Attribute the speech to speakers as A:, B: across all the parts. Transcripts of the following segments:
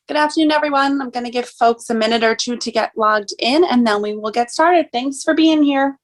A: Good afternoon, everyone. I'm going to give folks a minute or two to get logged in, and then we will get started. Thanks for being here.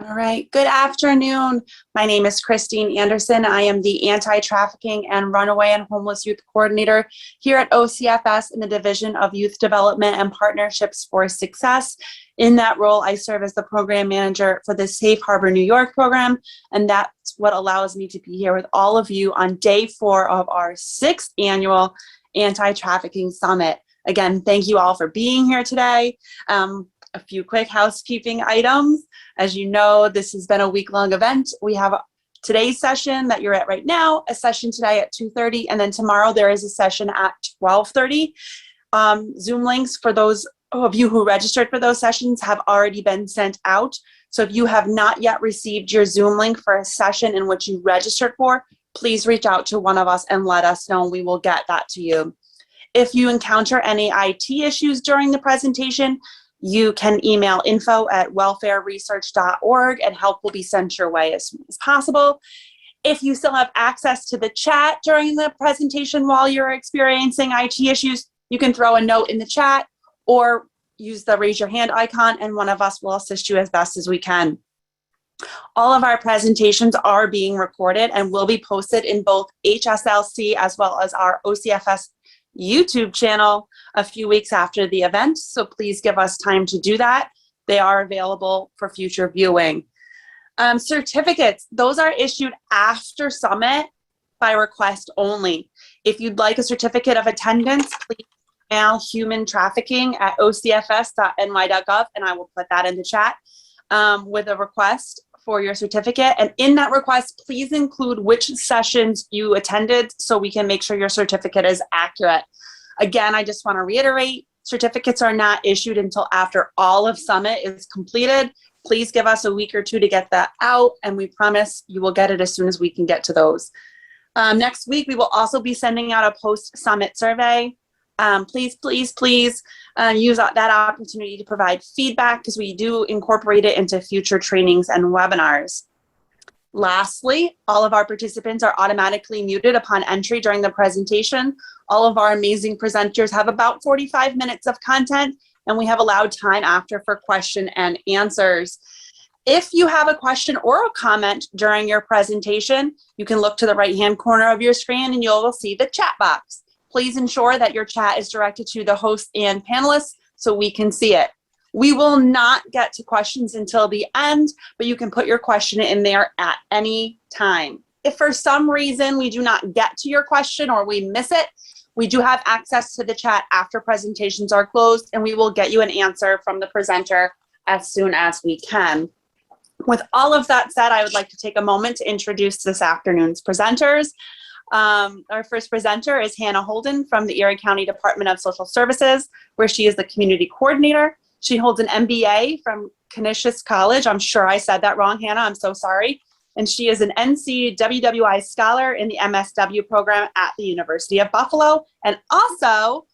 A: All right, good afternoon. My name is Christine Anderson. I am the Anti-Trafficking and Runaway and Homeless Youth Coordinator here at OCFS in the Division of Youth Development and Partnerships for Success. In that role, I serve as the program manager for the Safe Harbor New York program, and that's what allows me to be here with all of you on day 4 of our 6th annual Anti-Trafficking Summit. Again, thank you all for being here today. A few quick housekeeping items. As you know, this has been a week-long event. We have today's session that you're at right now, a session today at 2:30, and then tomorrow there is a session at 12:30. Zoom links for those of you who registered for those sessions have already been sent out. So if you have not yet received your Zoom link for a session in which you registered for, please reach out to one of us and let us know, and we will get that to you. If you encounter any IT issues during the presentation, you can email info@welfareresearch.org and help will be sent your way as soon as possible. If you still have access to the chat during the presentation while you're experiencing IT issues, you can throw a note in the chat or use the raise your hand icon and one of us will assist you as best as we can. All of our presentations are being recorded and will be posted in both HSLC as well as our OCFS YouTube channel a few weeks after the event, so please give us time to do that. They are available for future viewing. Certificates, those are issued after Summit by request only. If you'd like a certificate of attendance, please email humantrafficking@ocfs.ny.gov, and I will put that in the chat with a request for your certificate. And in that request, please include which sessions you attended so we can make sure your certificate is accurate. Again, I just want to reiterate, certificates are not issued until after all of Summit is completed. Please give us a week or two to get that out, and we promise you will get it as soon as we can get to those. Next week, we will also be sending out a post-Summit survey. Please use that opportunity to provide feedback because we do incorporate it into future trainings and webinars. Lastly, all of our participants are automatically muted upon entry during the presentation. All of our amazing presenters have about 45 minutes of content, and we have allowed time after for question and answers. If you have a question or a comment during your presentation, you can look to the right-hand corner of your screen and you will see the chat box. Please ensure that your chat is directed to the host and panelists so we can see it. We will not get to questions until the end, but you can put your question in there at any time. If for some reason we do not get to your question or we miss it, we do have access to the chat after presentations are closed, and we will get you an answer from the presenter as soon as we can. With all of that said, I would like to take a moment to introduce this afternoon's presenters. Our first presenter is Hannah Holden from the Erie County Department of Social Services, where she is the community coordinator. She holds an MBA from Canisius College. I'm sure I said that wrong, Hannah. I'm so sorry. And she is an NCWWI scholar in the MSW program at the University of Buffalo, and also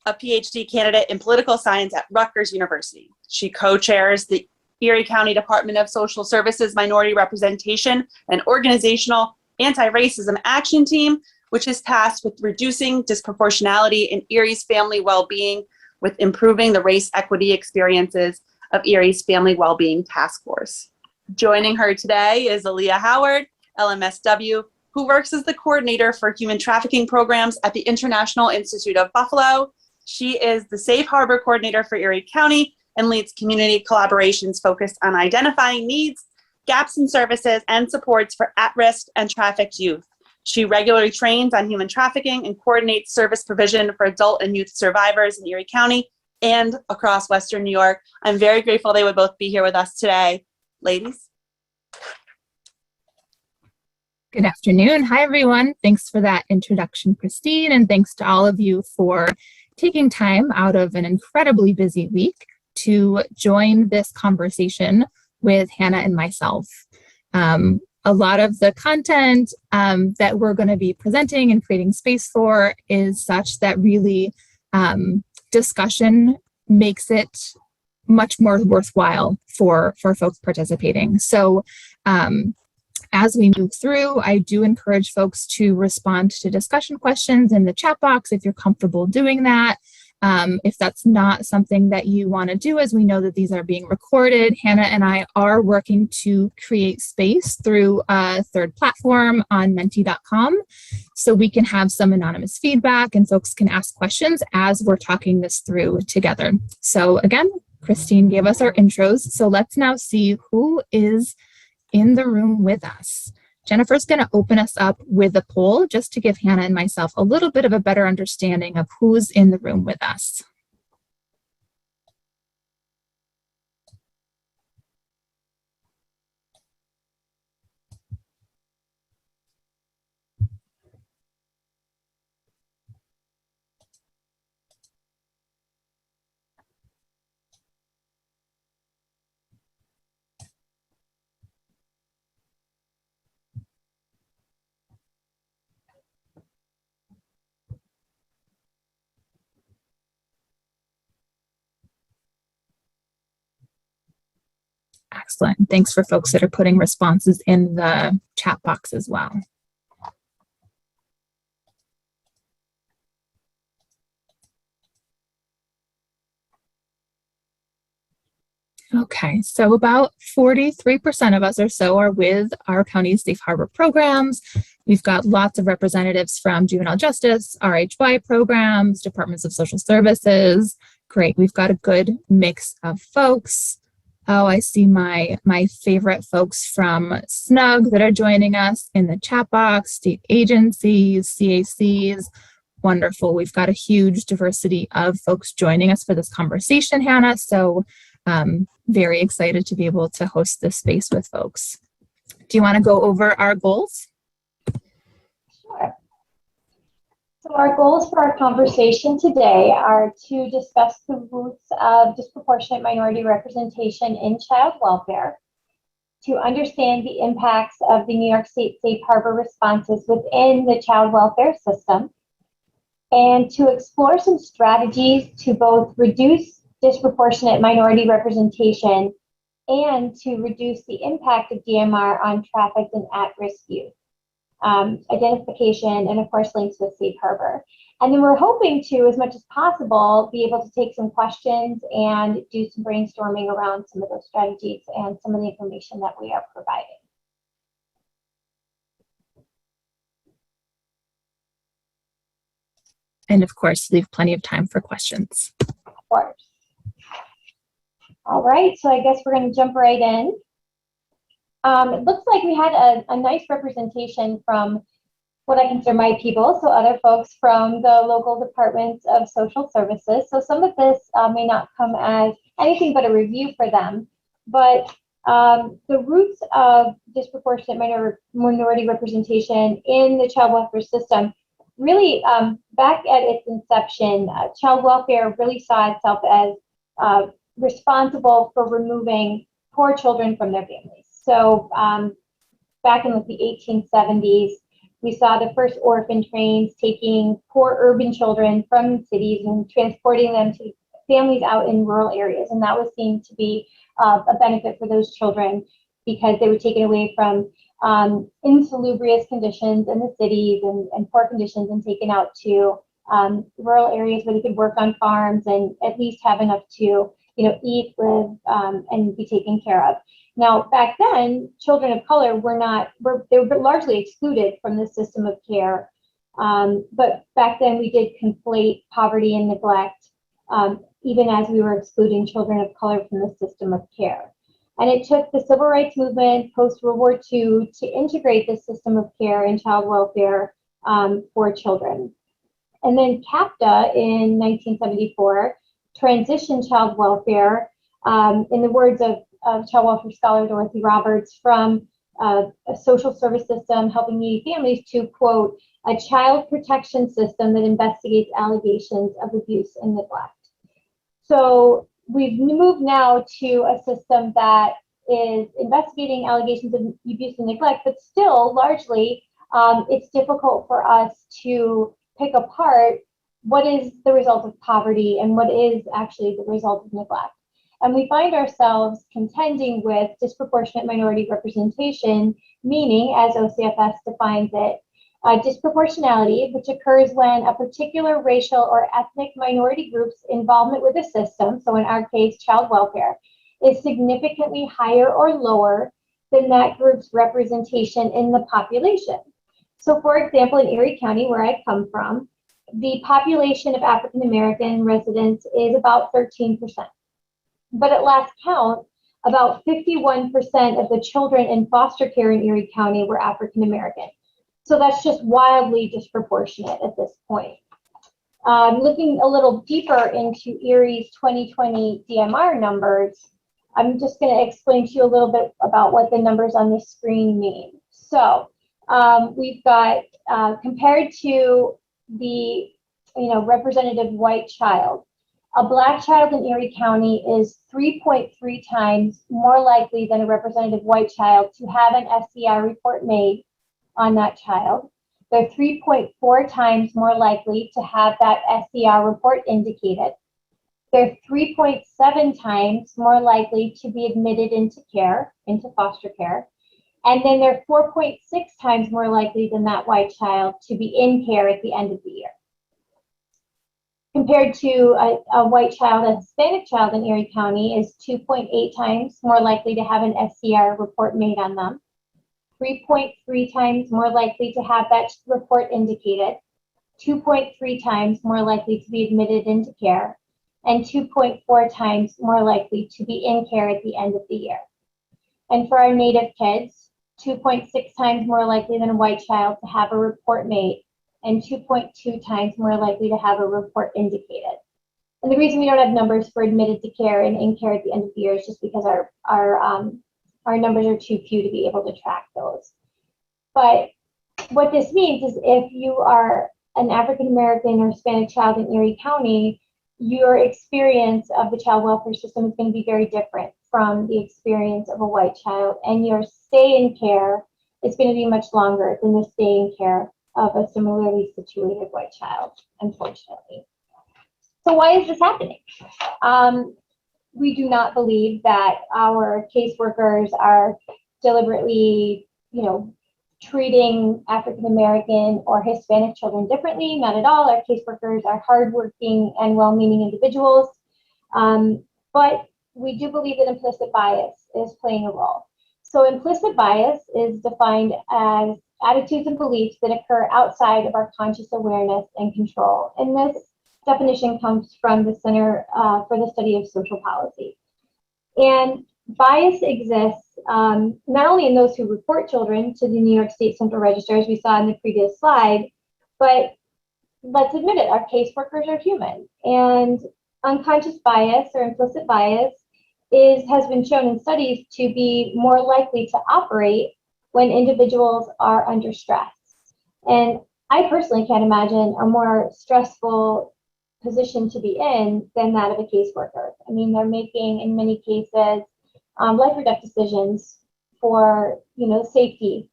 A: a PhD candidate in political science at Rutgers University. She co-chairs the Erie County Department of Social Services Minority Representation and Organizational Anti-Racism Action Team, which is tasked with reducing disproportionality in Erie's family well-being with improving the race equity experiences of Erie's Family Wellbeing Task Force. Joining her today is Aaliyah Howard, LMSW, who works as the coordinator for human trafficking programs at the International Institute of Buffalo. She is the Safe Harbor coordinator for Erie County and leads community collaborations focused on identifying needs, gaps in services, and supports for at-risk and trafficked youth. She regularly trains on human trafficking and coordinates service provision for adult and youth survivors in Erie County and across Western New York. I'm very grateful they would both be here with us today. Ladies.
B: Good afternoon. Hi, everyone. Thanks for that introduction, Christine, and thanks to all of you for taking time out of an incredibly busy week to join this conversation with Hannah and myself. a lot of the content that we're going to be presenting and creating space for is such that really discussion makes it much more worthwhile for folks participating. So as we move through, I do encourage folks to respond to discussion questions in the chat box if you're comfortable doing that. If that's not something that you want to do, as we know that these are being recorded, Hannah and I are working to create space through a third platform on menti.com, so we can have some anonymous feedback and folks can ask questions as we're talking this through together. So again, Christine gave us our intros, so let's now see who is in the room with us. Jennifer's going to open us up with a poll just to give Hannah and myself a little bit of a better understanding of who's in the room with us. Excellent. Thanks for folks that are putting responses in the chat box as well. Okay, so about 43% of us or so are with our county's Safe Harbor programs. We've got lots of representatives from juvenile justice, RHY programs, departments of social services. Great, we've got a good mix of folks. Oh, I see my favorite folks from SNUG that are joining us in the chat box, state agencies, CACs. Wonderful. We've got a huge diversity of folks joining us for this conversation, Hannah. So very excited to be able to host this space with folks. Do you want to go over our goals?
C: Sure. So our goals for our conversation today are to discuss the roots of disproportionate minority representation in child welfare, to understand the impacts of the New York State Safe Harbor responses within the child welfare system, and to explore some strategies to both reduce disproportionate minority representation and to reduce the impact of DMR on trafficked and at-risk youth. Identification, and of course links with Safe Harbor. And then we're hoping to, as much as possible, be able to take some questions and do some brainstorming around some of those strategies and some of the information that we are providing.
B: And of course, leave plenty of time for questions.
C: Of course. All right, so I guess we're going to jump right in. It looks like we had a nice representation from what I consider my people, so other folks from the local departments of social services. So some of this may not come as anything but a review for them, but the roots of disproportionate minority representation in the child welfare system really, back at its inception, child welfare really saw itself as responsible for removing poor children from their families. So back in the 1870s, we saw the first orphan trains taking poor urban children from cities and transporting them to families out in rural areas. And that was seen to be a benefit for those children because they were taken away from insalubrious conditions in the cities and poor conditions and taken out to rural areas where they could work on farms and at least have enough to eat, live, and be taken care of. Now, back then, children of color they were largely excluded from the system of care. But back then we did conflate poverty and neglect, even as we were excluding children of color from the system of care. And it took the civil rights movement post-World War II to integrate this system of care and child welfare for children. And then CAPTA in 1974 transitioned child welfare, in the words of child welfare scholar Dorothy Roberts, from a social service system helping needy families to, quote, a child protection system that investigates allegations of abuse and neglect. So we've moved now to a system that is investigating allegations of abuse and neglect, but still largely it's difficult for us to pick apart what is the result of poverty and what is actually the result of neglect. And we find ourselves contending with disproportionate minority representation, meaning, as OCFS defines it, disproportionality, which occurs when a particular racial or ethnic minority group's involvement with the system, so in our case, child welfare, is significantly higher or lower than that group's representation in the population. So for example, in Erie County, where I come from, the population of African American residents is about 13%. But at last count, about 51% of the children in foster care in Erie County were African American. So that's just wildly disproportionate at this point. Looking a little deeper into Erie's 2020 DMR numbers, I'm just going to explain to you a little bit about what the numbers on the screen mean. So we've got, compared to the representative white child, a Black child in Erie County is 3.3 times more likely than a representative white child to have an SCR report made on that child. They're 3.4 times more likely to have that SCR report indicated. They're 3.7 times more likely to be admitted into care, into foster care. And then they're 4.6 times more likely than that white child to be in care at the end of the year. Compared to a white child, a Hispanic child in Erie County is 2.8 times more likely to have an SCR report made on them, 3.3 times more likely to have that report indicated, 2.3 times more likely to be admitted into care, and 2.4 times more likely to be in care at the end of the year. And for our Native kids, 2.6 times more likely than a white child to have a report made, and 2.2 times more likely to have a report indicated. And the reason we don't have numbers for admitted to care and in care at the end of the year is just because our numbers are too few to be able to track those. But what this means is if you are an African American or Hispanic child in Erie County, your experience of the child welfare system is going to be very different from the experience of a white child, and your stay in care is going to be much longer than the stay in care of a similarly situated white child, unfortunately. So why is this happening? We do not believe that our caseworkers are deliberately, treating African American or Hispanic children differently. Not at all. Our caseworkers are hardworking and well-meaning individuals. But we do believe that implicit bias is playing a role. So implicit bias is defined as attitudes and beliefs that occur outside of our conscious awareness and control. And this definition comes from the Center for the Study of Social Policy. And bias exists not only in those who report children to the New York State Central Register, as we saw in the previous slide, but let's admit it, our caseworkers are human. And unconscious bias or implicit bias has been shown in studies to be more likely to operate when individuals are under stress. And I personally can't imagine a more stressful position to be in than that of a caseworker. I mean, they're making, in many cases, life or death decisions for, safety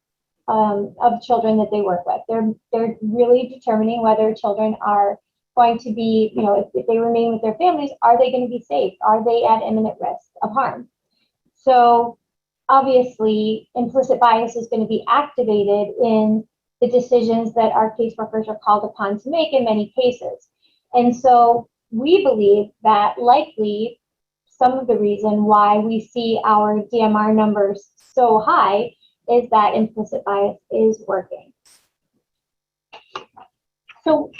C: of children that they work with. They're really determining whether children are going to be, if they remain with their families, are they going to be safe? Are they at imminent risk of harm? So obviously, implicit bias is going to be activated in the decisions that our caseworkers are called upon to make in many cases. And so we believe that likely some of the reason why we see our DMR numbers so high is that implicit bias is working. So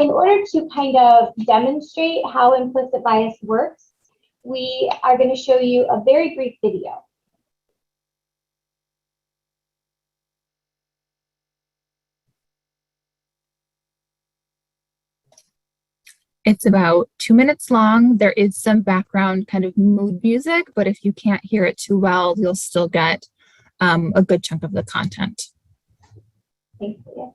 C: in order to kind of demonstrate how implicit bias works, we are going to show you a very brief video.
B: It's about 2 minutes long. There is some background kind of mood music, but if you can't hear it too well, you'll still get a good chunk of the content.
C: Thank you.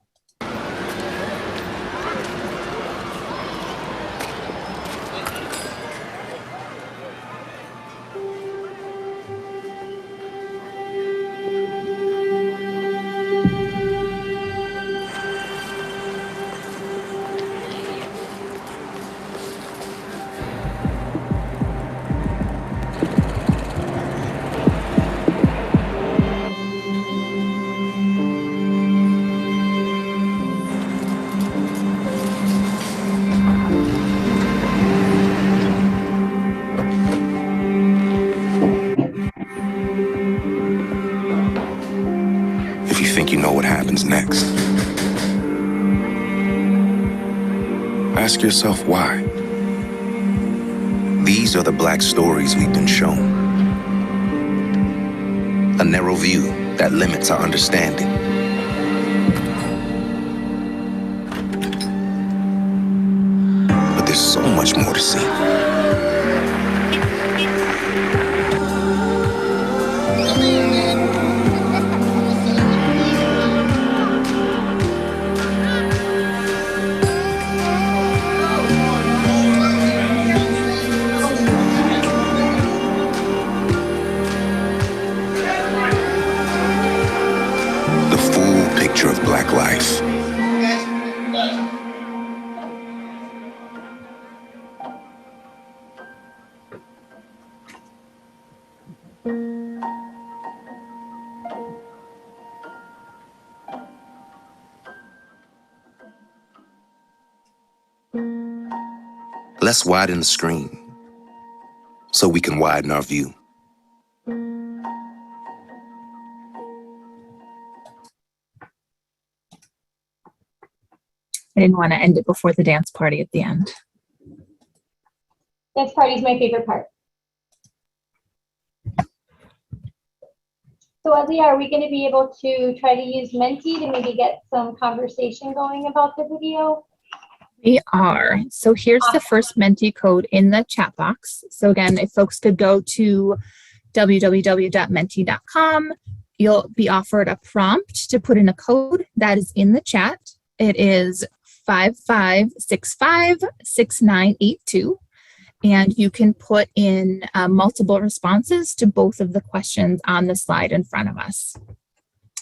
D: Ask yourself why. These are the Black stories we've been shown. A narrow view that limits our understanding. But there's so much more to see. Of Black life. Let's widen the screen so we can widen our view.
B: I didn't want to end it before the dance party at the end.
C: Dance party is my favorite part. So Alia, are we going to be able to try to use Menti to maybe get some conversation going about the video?
B: We are. So here's the first Menti code in the chat box. So again, if folks could go to www.menti.com, you'll be offered a prompt to put in a code that is in the chat. It is 55656982. And you can put in multiple responses to both of the questions on the slide in front of us.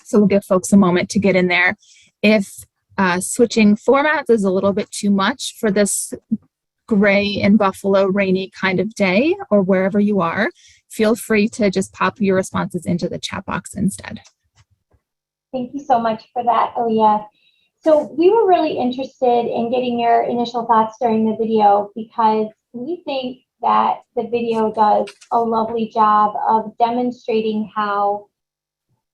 B: So we'll give folks a moment to get in there. If switching formats is a little bit too much for this gray in Buffalo rainy kind of day, or wherever you are, feel free to just pop your responses into the chat box instead.
C: Thank you so much for that, Aaliyah. So we were really interested in getting your initial thoughts during the video because we think that the video does a lovely job of demonstrating how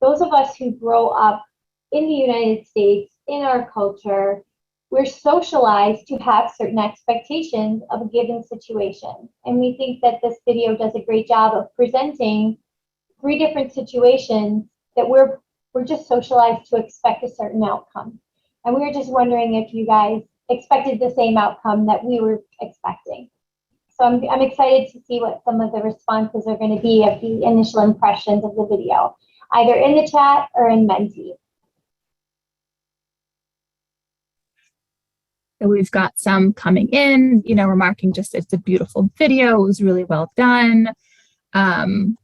C: those of us who grow up in the United States, in our culture, we're socialized to have certain expectations of a given situation. And we think that this video does a great job of presenting 3 different situations that we're just socialized to expect a certain outcome. And we were just wondering if you guys expected the same outcome that we were expecting. So I'm excited to see what some of the responses are going to be of the initial impressions of the video, either in the chat or in Menti.
B: So we've got some coming in, remarking just it's a beautiful video. It was really well done. Some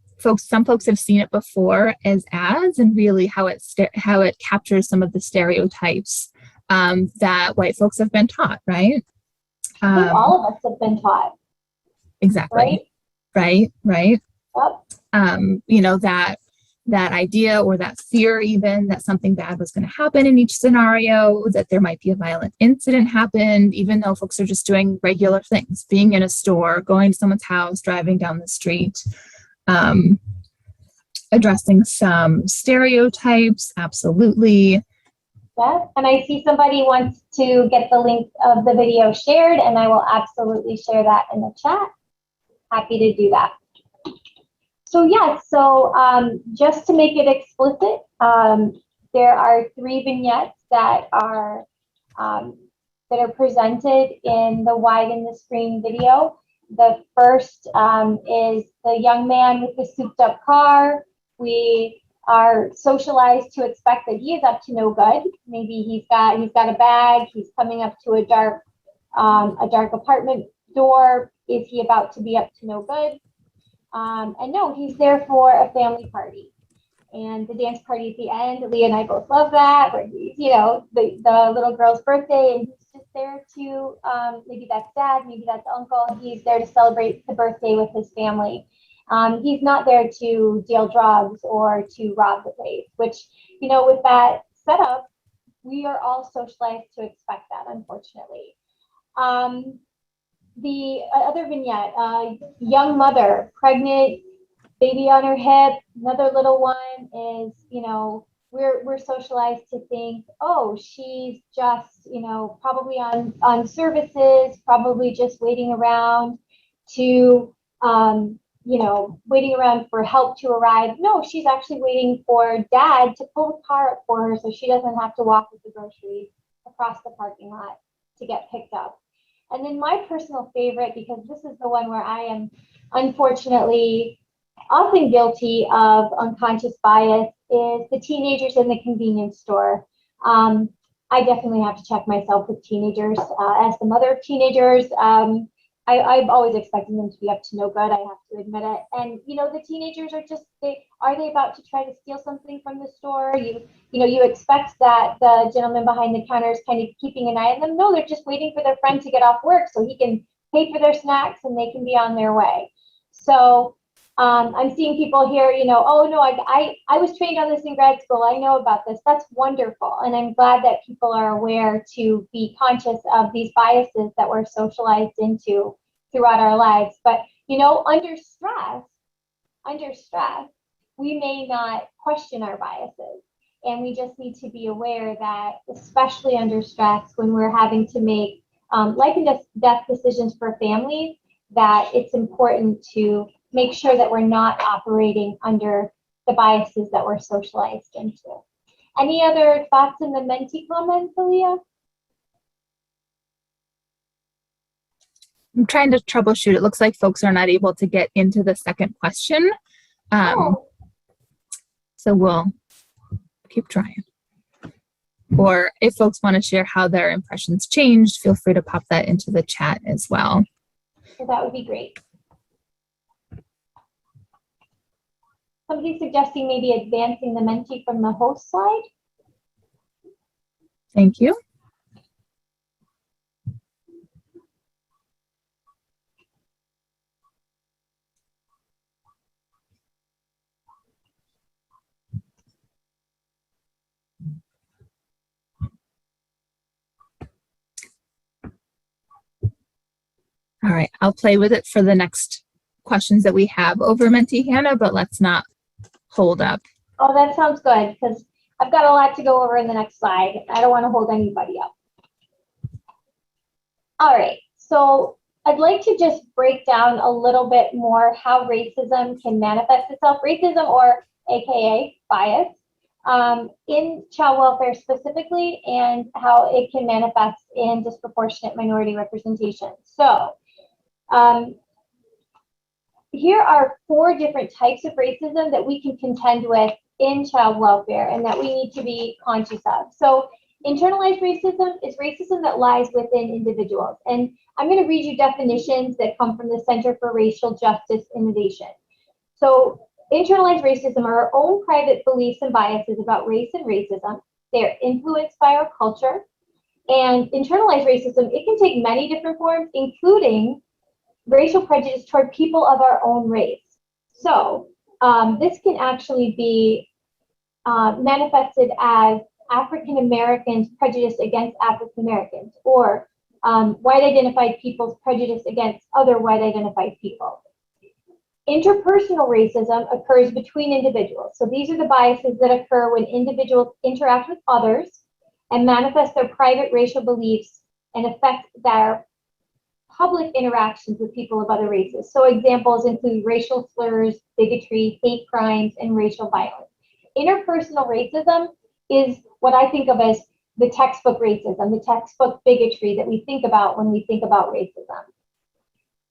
B: folks have seen it before as ads, and really how it captures some of the stereotypes that white folks have been taught, right?
C: I think all of us have been taught.
B: Exactly. Right.
C: Yep.
B: That idea or that fear even that something bad was going to happen in each scenario, that there might be a violent incident happen, even though folks are just doing regular things, being in a store, going to someone's house, driving down the street, addressing some stereotypes, absolutely.
C: Yeah, and I see somebody wants to get the link of the video shared, and I will absolutely share that in the chat. Happy to do that. So just to make it explicit, there are 3 vignettes that are presented in the Widen the Screen video. The first is the young man with the souped up car. We are socialized to expect that he is up to no good. Maybe he's got a bag. He's coming up to a dark apartment door. Is he about to be up to no good? And no, he's there for a family party. And the dance party at the end, Leah and I both love that, where he's, the little girl's birthday, and he's just there to, maybe that's dad, maybe that's uncle. He's there to celebrate the birthday with his family. He's not there to deal drugs or to rob the place, which, with that setup, we are all socialized to expect that, unfortunately. The other vignette, young mother, pregnant, baby on her hip. Another little one is, we're socialized to think, oh, she's just, probably on services, probably just waiting around to, waiting around for help to arrive. No, she's actually waiting for dad to pull the car up for her so she doesn't have to walk with the groceries across the parking lot to get picked up. And then my personal favorite, because this is the one where I am unfortunately often guilty of unconscious bias, is the teenagers in the convenience store. I definitely have to check myself with teenagers. As the mother of teenagers, I've always expected them to be up to no good. I have to admit it. And the teenagers are just are they about to try to steal something from the store? You expect that the gentleman behind the counter is kind of keeping an eye on them. No, they're just waiting for their friend to get off work so he can pay for their snacks and they can be on their way. So I'm seeing people here, oh no, I was trained on this in grad school. I know about this. That's wonderful. And I'm glad that people are aware to be conscious of these biases that we're socialized into throughout our lives. But, under stress, we may not question our biases. And we just need to be aware that, especially under stress, when we're having to make life and death decisions for families, that it's important to make sure that we're not operating under the biases that we're socialized into. Any other thoughts in the Menti comments, Aaliyah?
B: I'm trying to troubleshoot. It looks like folks are not able to get into the second question. So we'll keep trying. Or if folks want to share how their impressions changed, feel free to pop that into the chat as well.
C: So that would be great. Somebody suggesting maybe advancing the Menti from the host slide.
B: Thank you. All right, I'll play with it for the next questions that we have over Menti, Hannah, but let's not hold up.
C: Oh, that sounds good, because I've got a lot to go over in the next slide. I don't want to hold anybody up. All right, so I'd like to just break down a little bit more how racism can manifest itself, racism or AKA bias, in child welfare specifically, and how it can manifest in disproportionate minority representation. So here are 4 different types of racism that we can contend with in child welfare and that we need to be conscious of. So internalized racism is racism that lies within individuals. And I'm going to read you definitions that come from the Center for Racial Justice Innovation. So internalized racism are our own private beliefs and biases about race and racism. They're influenced by our culture. And internalized racism, it can take many different forms, including racial prejudice toward people of our own race. So this can actually be manifested as African Americans' prejudice against African Americans, or white identified people's prejudice against other white identified people. Interpersonal racism occurs between individuals. So these are the biases that occur when individuals interact with others and manifest their private racial beliefs and affect their public interactions with people of other races. So examples include racial slurs, bigotry, hate crimes, and racial violence. Interpersonal racism is what I think of as the textbook racism, the textbook bigotry that we think about when we think about racism.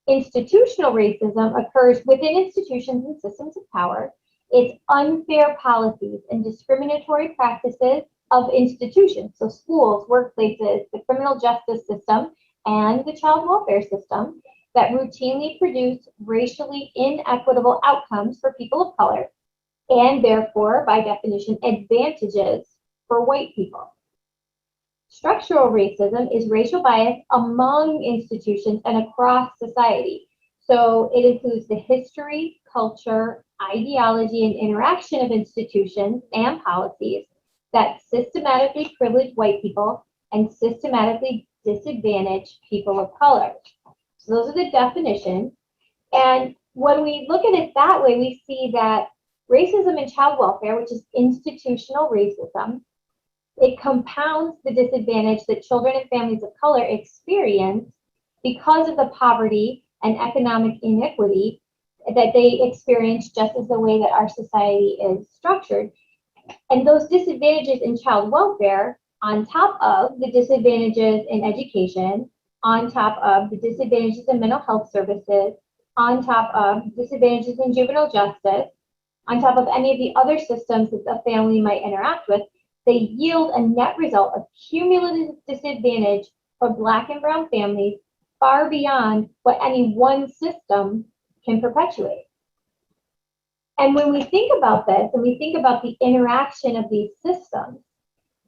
C: Institutional racism occurs within institutions and systems of power. It's unfair policies and discriminatory practices of institutions, so schools, workplaces, the criminal justice system, and the child welfare system that routinely produce racially inequitable outcomes for people of color, and therefore, by definition, advantages for white people. Structural racism is racial bias among institutions and across society. So it includes the history, culture, ideology, and interaction of institutions and policies that systematically privilege white people and systematically disadvantage people of color. So those are the definitions. And when we look at it that way, we see that Racism in child welfare, which is institutional racism, it compounds the disadvantage that children and families of color experience because of the poverty and economic inequity that they experience, just as the way that our society is structured. And those disadvantages in child welfare, on top of the disadvantages in education, on top of the disadvantages in mental health services, on top of disadvantages in juvenile justice, on top of any of the other systems that the family might interact with, they yield a net result of cumulative disadvantage for Black and brown families far beyond what any one system can perpetuate. And when we think about this, and we think about the interaction of these systems,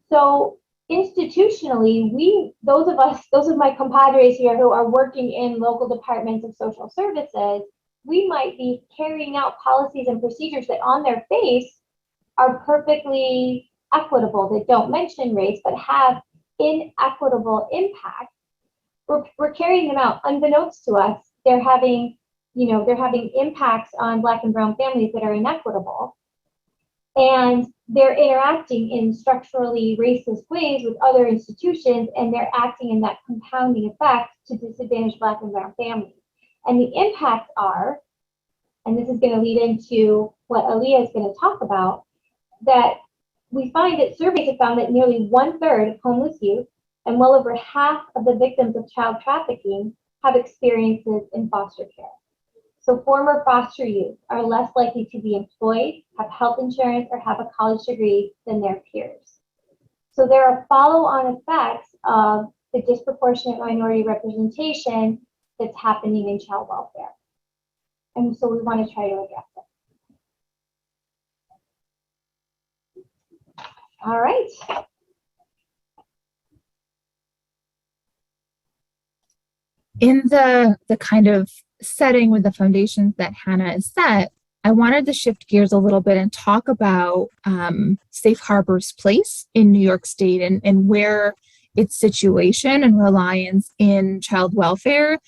C: so institutionally, those of my compadres here who are working in local departments of social services, we might be carrying out policies and procedures that on their face are perfectly equitable, that don't mention race, but have inequitable impact. We're carrying them out unbeknownst to us. They're having impacts on Black and brown families that are inequitable. And they're interacting in structurally racist ways with other institutions, and they're acting in that compounding effect to disadvantage Black and brown families. And the impacts are, and this is going to lead into what Aaliyah is going to talk about, that we find that surveys have found that nearly 1/3 of homeless youth and well over half of the victims of child trafficking have experiences in foster care. So former foster youth are less likely to be employed, have health insurance, or have a college degree than their peers. So there are follow-on effects of the disproportionate minority representation that's happening in child welfare. And so we want to try to address it. All right.
B: In the kind of setting with the foundations that Hannah has set, I wanted to shift gears a little bit and talk about Safe Harbor's place in New York State and where its situation and reliance in child welfare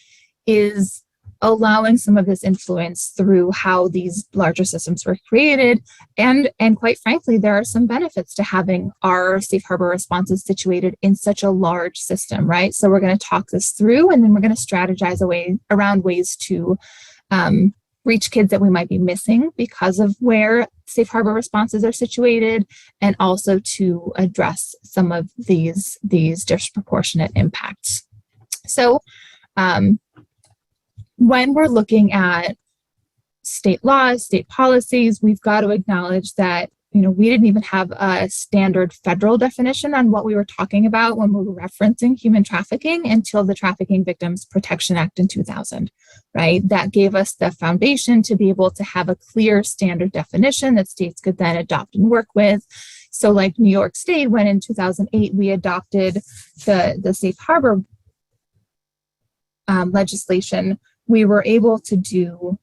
B: is allowing some of this influence through how these larger systems were created. And quite frankly, there are some benefits to having our Safe Harbor responses situated in such a large system, right? So we're going to talk this through, and then we're going to strategize around ways to reach kids that we might be missing because of where Safe Harbor responses are situated, and also to address some of these disproportionate impacts. So when we're looking at state laws, state policies, we've got to acknowledge that, we didn't even have a standard federal definition on what we were talking about when we were referencing human trafficking until the Trafficking Victims Protection Act in 2000, right? That gave us the foundation to be able to have a clear standard definition that states could then adopt and work with. So like New York State, when in 2008, we adopted the Safe Harbor legislation, we were able to do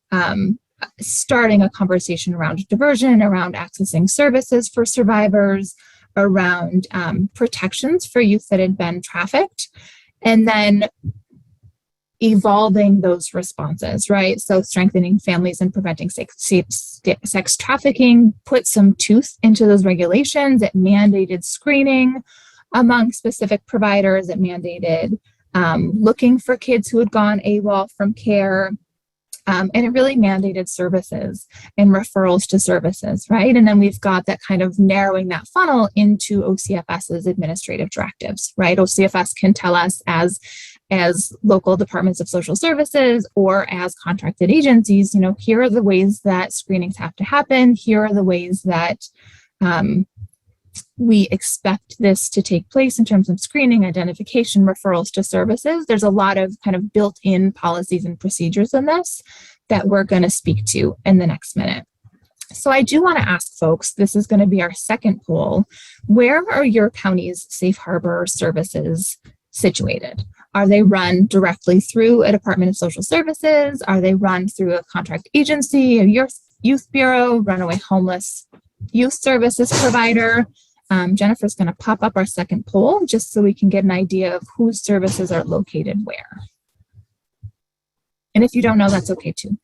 B: starting a conversation around diversion, around accessing services for survivors, around protections for youth that had been trafficked, and then evolving those responses, right? So strengthening families and preventing sex trafficking, put some tooth into those regulations. It mandated screening among specific providers. It mandated looking for kids who had gone AWOL from care. And it really mandated services and referrals to services, right? And then we've got that kind of narrowing that funnel into OCFS's administrative directives, right? OCFS can tell us as local departments of social services or as contracted agencies, here are the ways that screenings have to happen. Here are the ways that we expect this to take place in terms of screening, identification, referrals to services. There's a lot of kind of built-in policies and procedures in this that we're going to speak to in the next minute. So I do want to ask folks, this is going to be our second poll, where are your county's Safe Harbor services situated? Are they run directly through a Department of Social Services? Are they run through a contract agency, a youth bureau, runaway homeless youth services provider? Jennifer's going to pop up our second poll just so we can get an idea of whose services are located where. And if you don't know, that's okay too.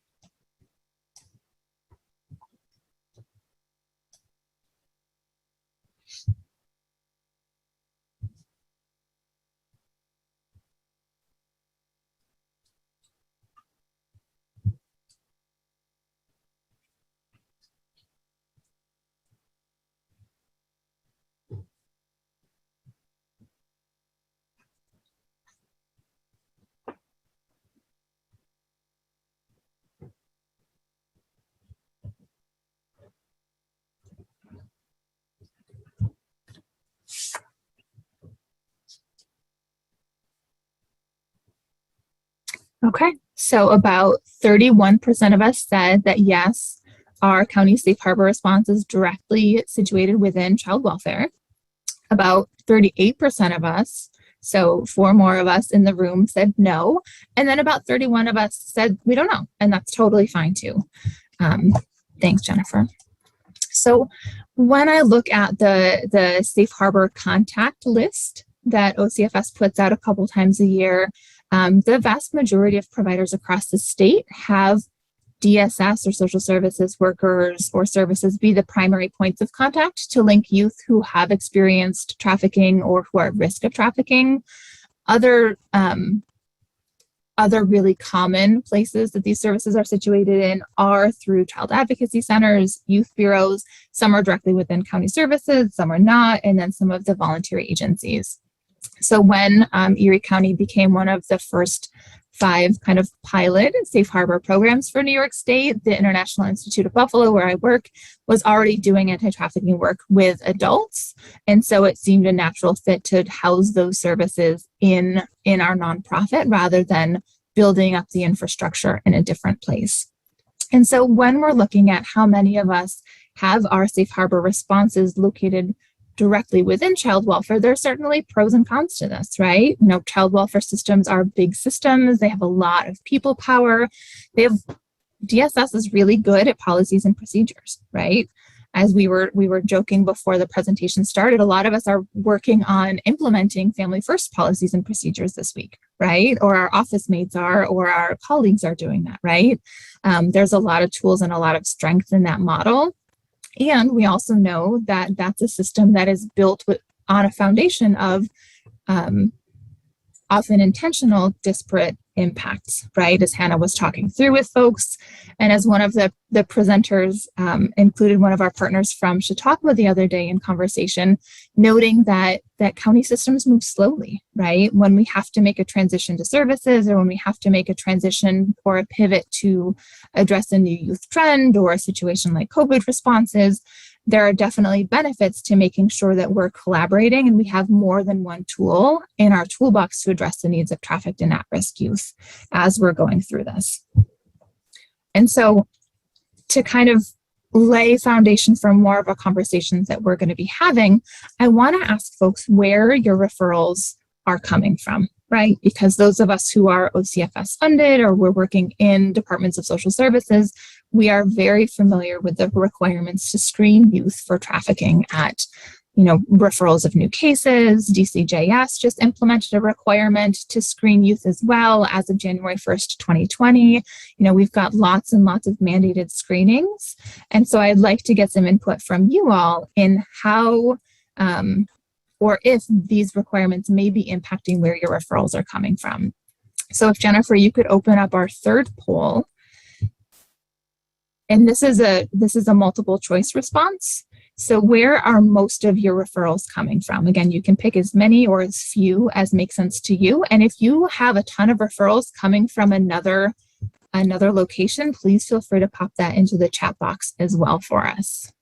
B: Okay, so about 31% of us said that yes, our county safe harbor response is directly situated within child welfare. About 38% of us, so 4 more of us in the room, said no. And then about 31 of us said we don't know, and that's totally fine too. Thanks, Jennifer. So when I look at the safe harbor contact list that OCFS puts out a couple times a year, the vast majority of providers across the state have DSS or social services workers or services be the primary points of contact to link youth who have experienced trafficking or who are at risk of trafficking. Other really common places that these services are situated in are through child advocacy centers, youth bureaus. Some are directly within county services, some are not, and then some of the voluntary agencies. So when Erie County became one of the first 5 kind of pilot safe harbor programs for New York State, the International Institute of Buffalo, where I work, was already doing anti-trafficking work with adults. And so it seemed a natural fit to house those services in our nonprofit rather than building up the infrastructure in a different place. And so when we're looking at how many of us have our safe harbor responses located directly within child welfare, there are certainly pros and cons to this, right? You know, child welfare systems are big systems. They have a lot of people power. DSS is really good at policies and procedures, right? As we were joking before the presentation started, a lot of us are working on implementing family first policies and procedures this week, right? Or our office mates are, or our colleagues are doing that, right? There's a lot of tools and a lot of strength in that model. And we also know that that's a system that is built on a foundation of often intentional disparate impacts, right? As Hannah was talking through with folks. And as one of the presenters included one of our partners from Chautauqua the other day in conversation, noting that county systems move slowly, right? When we have to make a transition to services, or when we have to make a transition or a pivot to address a new youth trend or a situation like COVID responses, there are definitely benefits to making sure that we're collaborating and we have more than one tool in our toolbox to address the needs of trafficked and at-risk youth as we're going through this. And so to kind of lay foundation for more of our conversations that we're going to be having, I want to ask folks where your referrals are coming from, right? Because those of us who are OCFS funded or we're working in departments of social services, we are very familiar with the requirements to screen youth for trafficking at, referrals of new cases. DCJS just implemented a requirement to screen youth as well as of January 1st, 2020. We've got lots and lots of mandated screenings. And so I'd like to get some input from you all in how or if these requirements may be impacting where your referrals are coming from. So if Jennifer, you could open up our third poll. And this is a multiple choice response. So where are most of your referrals coming from? Again, you can pick as many or as few as makes sense to you. And if you have a ton of referrals coming from another location, please feel free to pop that into the chat box as well for us.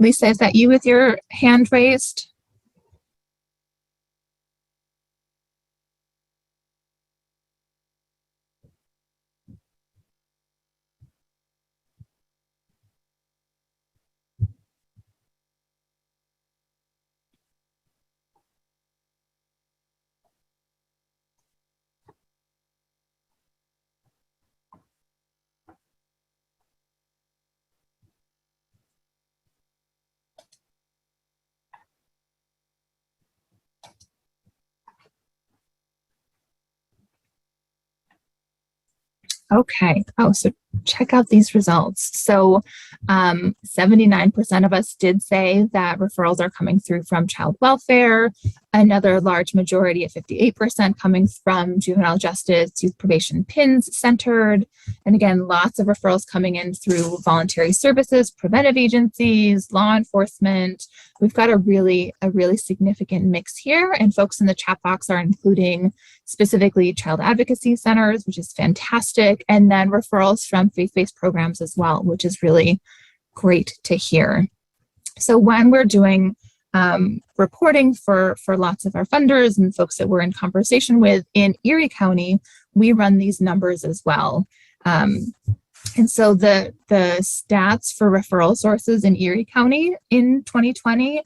B: Lisa, is that you with your hand raised? Okay. Oh, so check out these results. So 79% of us did say that referrals are coming through from child welfare. Another large majority of 58% coming from juvenile justice, youth probation, PINS centered. And again, lots of referrals coming in through voluntary services, preventive agencies, law enforcement. We've got a really significant mix here. And folks in the chat box are including specifically child advocacy centers, which is fantastic. And then referrals from faith-based programs as well, which is really great to hear. So when we're doing reporting for lots of our funders and folks that we're in conversation with in Erie County, we run these numbers as well. And so the stats for referral sources in Erie County in 2020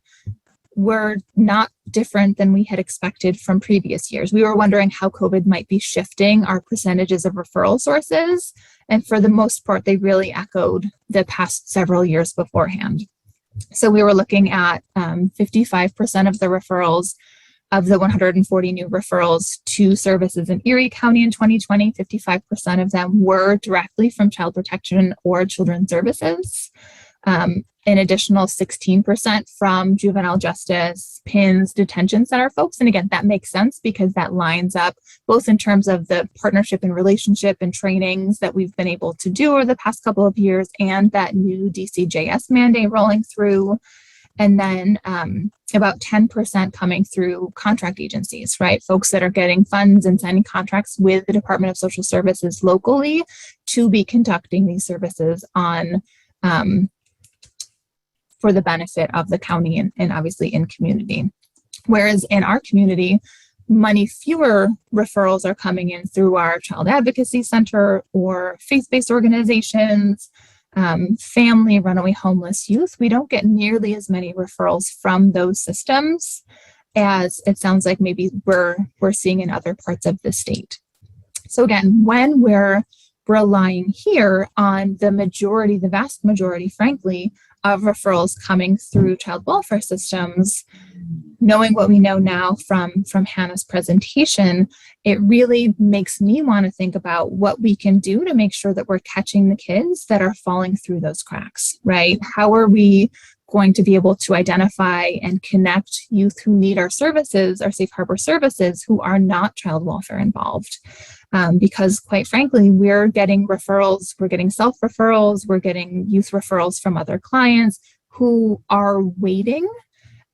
B: were not different than we had expected from previous years. We were wondering how COVID might be shifting our percentages of referral sources. And for the most part, they really echoed the past several years beforehand. So we were looking at 55% of the referrals of the 140 new referrals to services in Erie County in 2020, 55% of them were directly from child protection or children's services. An additional 16% from juvenile justice, PINS, detention center folks. And again, that makes sense because that lines up both in terms of the partnership and relationship and trainings that we've been able to do over the past couple of years and that new DCJS mandate rolling through. And then about 10% coming through contract agencies, right? Folks that are getting funds and signing contracts with the Department of Social Services locally to be conducting these services on for the benefit of the county and obviously in community. Whereas in our community, many fewer referrals are coming in through our child advocacy center or faith-based organizations, family, runaway homeless youth. We don't get nearly as many referrals from those systems as it sounds like maybe we're seeing in other parts of the state. So again, when we're relying here on the vast majority, frankly, of referrals coming through child welfare systems, knowing what we know now from Hannah's presentation, it really makes me want to think about what we can do to make sure that we're catching the kids that are falling through those cracks, right? How are we going to be able to identify and connect youth who need our services, our Safe Harbor services, who are not child welfare involved? Because quite frankly, we're getting referrals, we're getting self-referrals, we're getting youth referrals from other clients who are waiting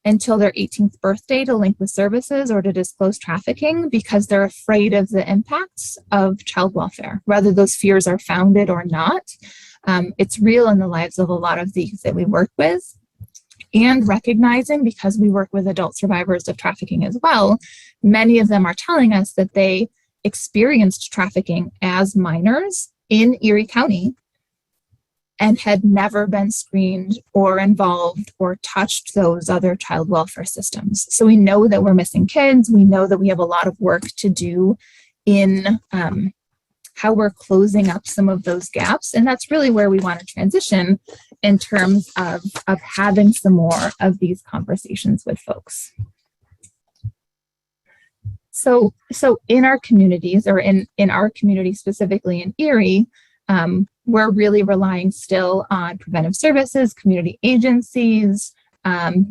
B: until their 18th birthday to link with services or to disclose trafficking because they're afraid of the impacts of child welfare, whether those fears are founded or not. It's real in the lives of a lot of these that we work with. And recognizing, because we work with adult survivors of trafficking as well, many of them are telling us that they experienced trafficking as minors in Erie County and had never been screened or involved or touched those other child welfare systems. So we know that we're missing kids. We know that we have a lot of work to do in how we're closing up some of those gaps. And that's really where we want to transition in terms of having some more of these conversations with folks. So in our communities, or in our community specifically in Erie, we're really relying still on preventive services, community agencies,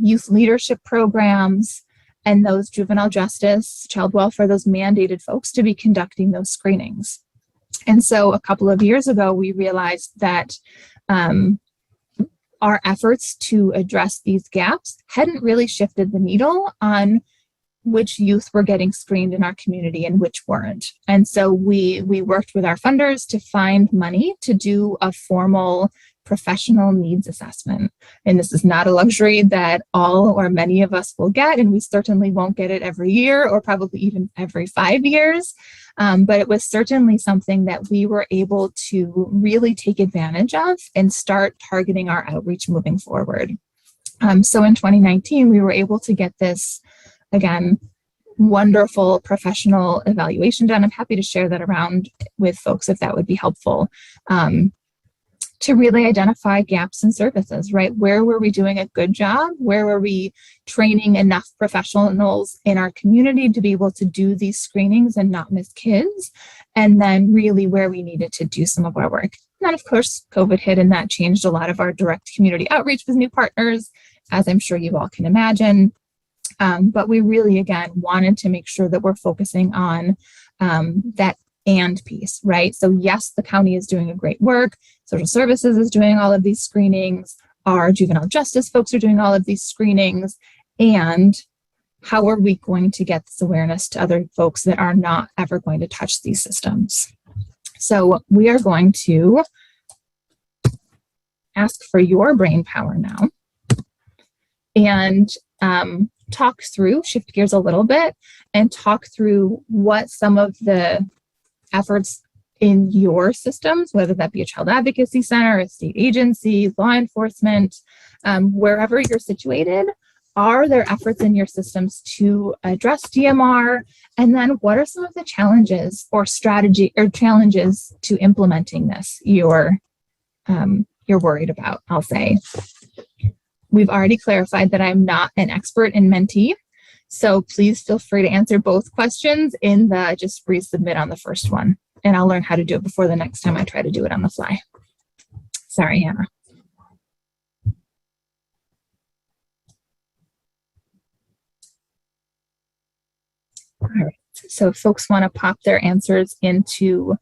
B: youth leadership programs, and those juvenile justice, child welfare, those mandated folks to be conducting those screenings. And so a couple of years ago, we realized that our efforts to address these gaps hadn't really shifted the needle on which youth were getting screened in our community and which weren't. And so we worked with our funders to find money to do a formal professional needs assessment. And this is not a luxury that all or many of us will get, and we certainly won't get it every year or probably even every 5 years. But it was certainly something that we were able to really take advantage of and start targeting our outreach moving forward. So in 2019, we were able to get this, again, wonderful professional evaluation done. I'm happy to share that around with folks if that would be helpful. To really identify gaps in services, right? Where were we doing a good job? Where were we training enough professionals in our community to be able to do these screenings and not miss kids? And then really where we needed to do some of our work. then, of course, COVID hit, and that changed a lot of our direct community outreach with new partners, as I'm sure you all can imagine. But we really, again, wanted to make sure that we're focusing on that and piece, right? So yes, the county is doing a great work. Social services is doing all of these screenings. Our juvenile justice folks are doing all of these screenings. And how are we going to get this awareness to other folks that are not ever going to touch these systems? So we are going to ask for your brain power now and shift gears a little bit and talk through what some of the efforts in your systems, whether that be a child advocacy center, a state agency, law enforcement, wherever you're situated, are there efforts in your systems to address DMR? And then what are some of the challenges or challenges to implementing this you're worried about, I'll say. We've already clarified that I'm not an expert in Mentee, so please feel free to answer both questions in the just resubmit on the first one, and I'll learn how to do it before the next time I try to do it on the fly. Sorry, Hannah. All right, so if folks want to pop their answers into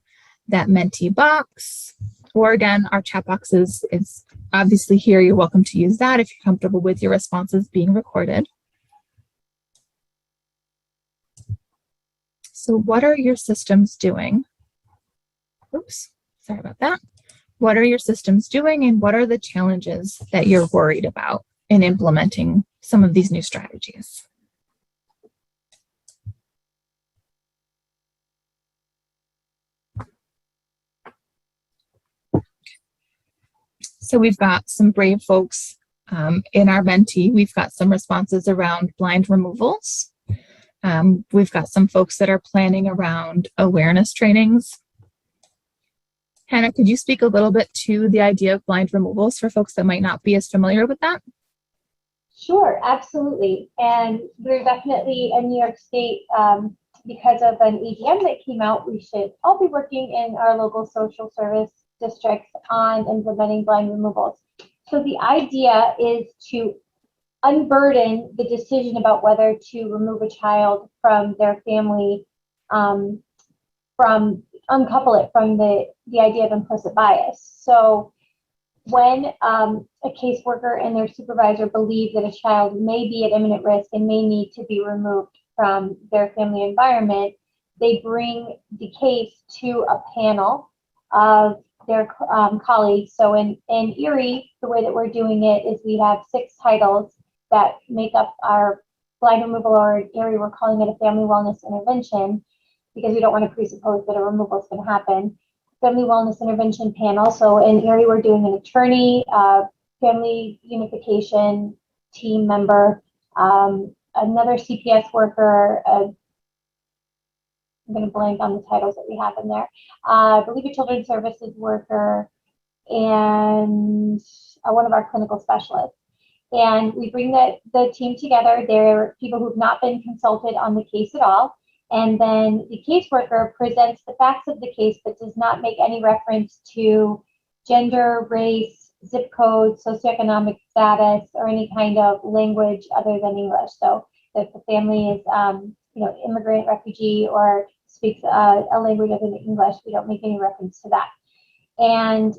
B: that Mentee box, or again, our chat box is obviously here. You're welcome to use that if you're comfortable with your responses being recorded. So what are your systems doing? Oops, sorry about that. What are your systems doing, and what are the challenges that you're worried about in implementing some of these new strategies? So we've got some brave folks in our Mentee. We've got some responses around blind removals. We've got some folks that are planning around awareness trainings. Hannah, could you speak a little bit to the idea of blind removals for folks that might not be as familiar with that?
C: Sure, absolutely. And we're definitely in New York State, because of an EDM that came out, we should all be working in our local social service districts on implementing blind removals. So the idea is to unburden the decision about whether to remove a child from their family, uncouple it from the idea of implicit bias. So when a caseworker and their supervisor believe that a child may be at imminent risk and may need to be removed from their family environment, they bring the case to a panel of their colleagues. So in Erie, the way that we're doing it is we have 6 titles that make up our blind removal, or in Erie, we're calling it a family wellness intervention because we don't want to presuppose that a removal is going to happen. Family wellness intervention panel. So in Erie, we're doing an attorney, family unification team member, another CPS worker, I'm going to blank on the titles that we have in there. I believe a children's services worker and one of our clinical specialists. And we bring the team together. They're people who've not been consulted on the case at all. And then the caseworker presents the facts of the case, but does not make any reference to gender, race, zip code, socioeconomic status, or any kind of language other than English. So if the family is, immigrant, refugee, or speaks a language other than English, we don't make any reference to that. And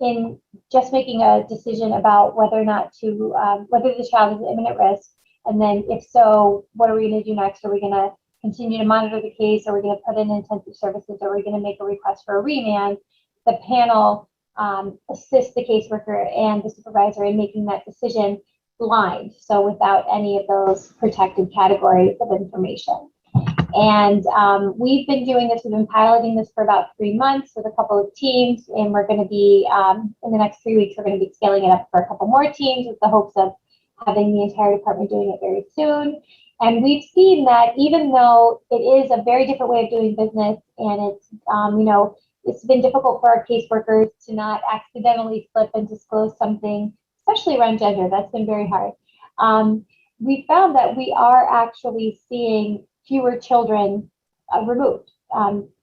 C: in just making a decision about whether or not to, whether the child is at imminent risk, and then if so, what are we going to do next? Are we going to continue to monitor the case? Are we going to put in intensive services? Are we going to make a request for a remand? The panel assists the caseworker and the supervisor in making that decision blind, so without any of those protected categories of information. And we've been doing this, we've been piloting this for about 3 months with a couple of teams, and we're going to be, in the next 3 weeks, we're going to be scaling it up for a couple more teams with the hopes of having the entire department doing it very soon. And we've seen that even though it is a very different way of doing business, and it's, it's been difficult for our caseworkers to not accidentally slip and disclose something, especially around gender. That's been very hard. We found that we are actually seeing fewer children removed.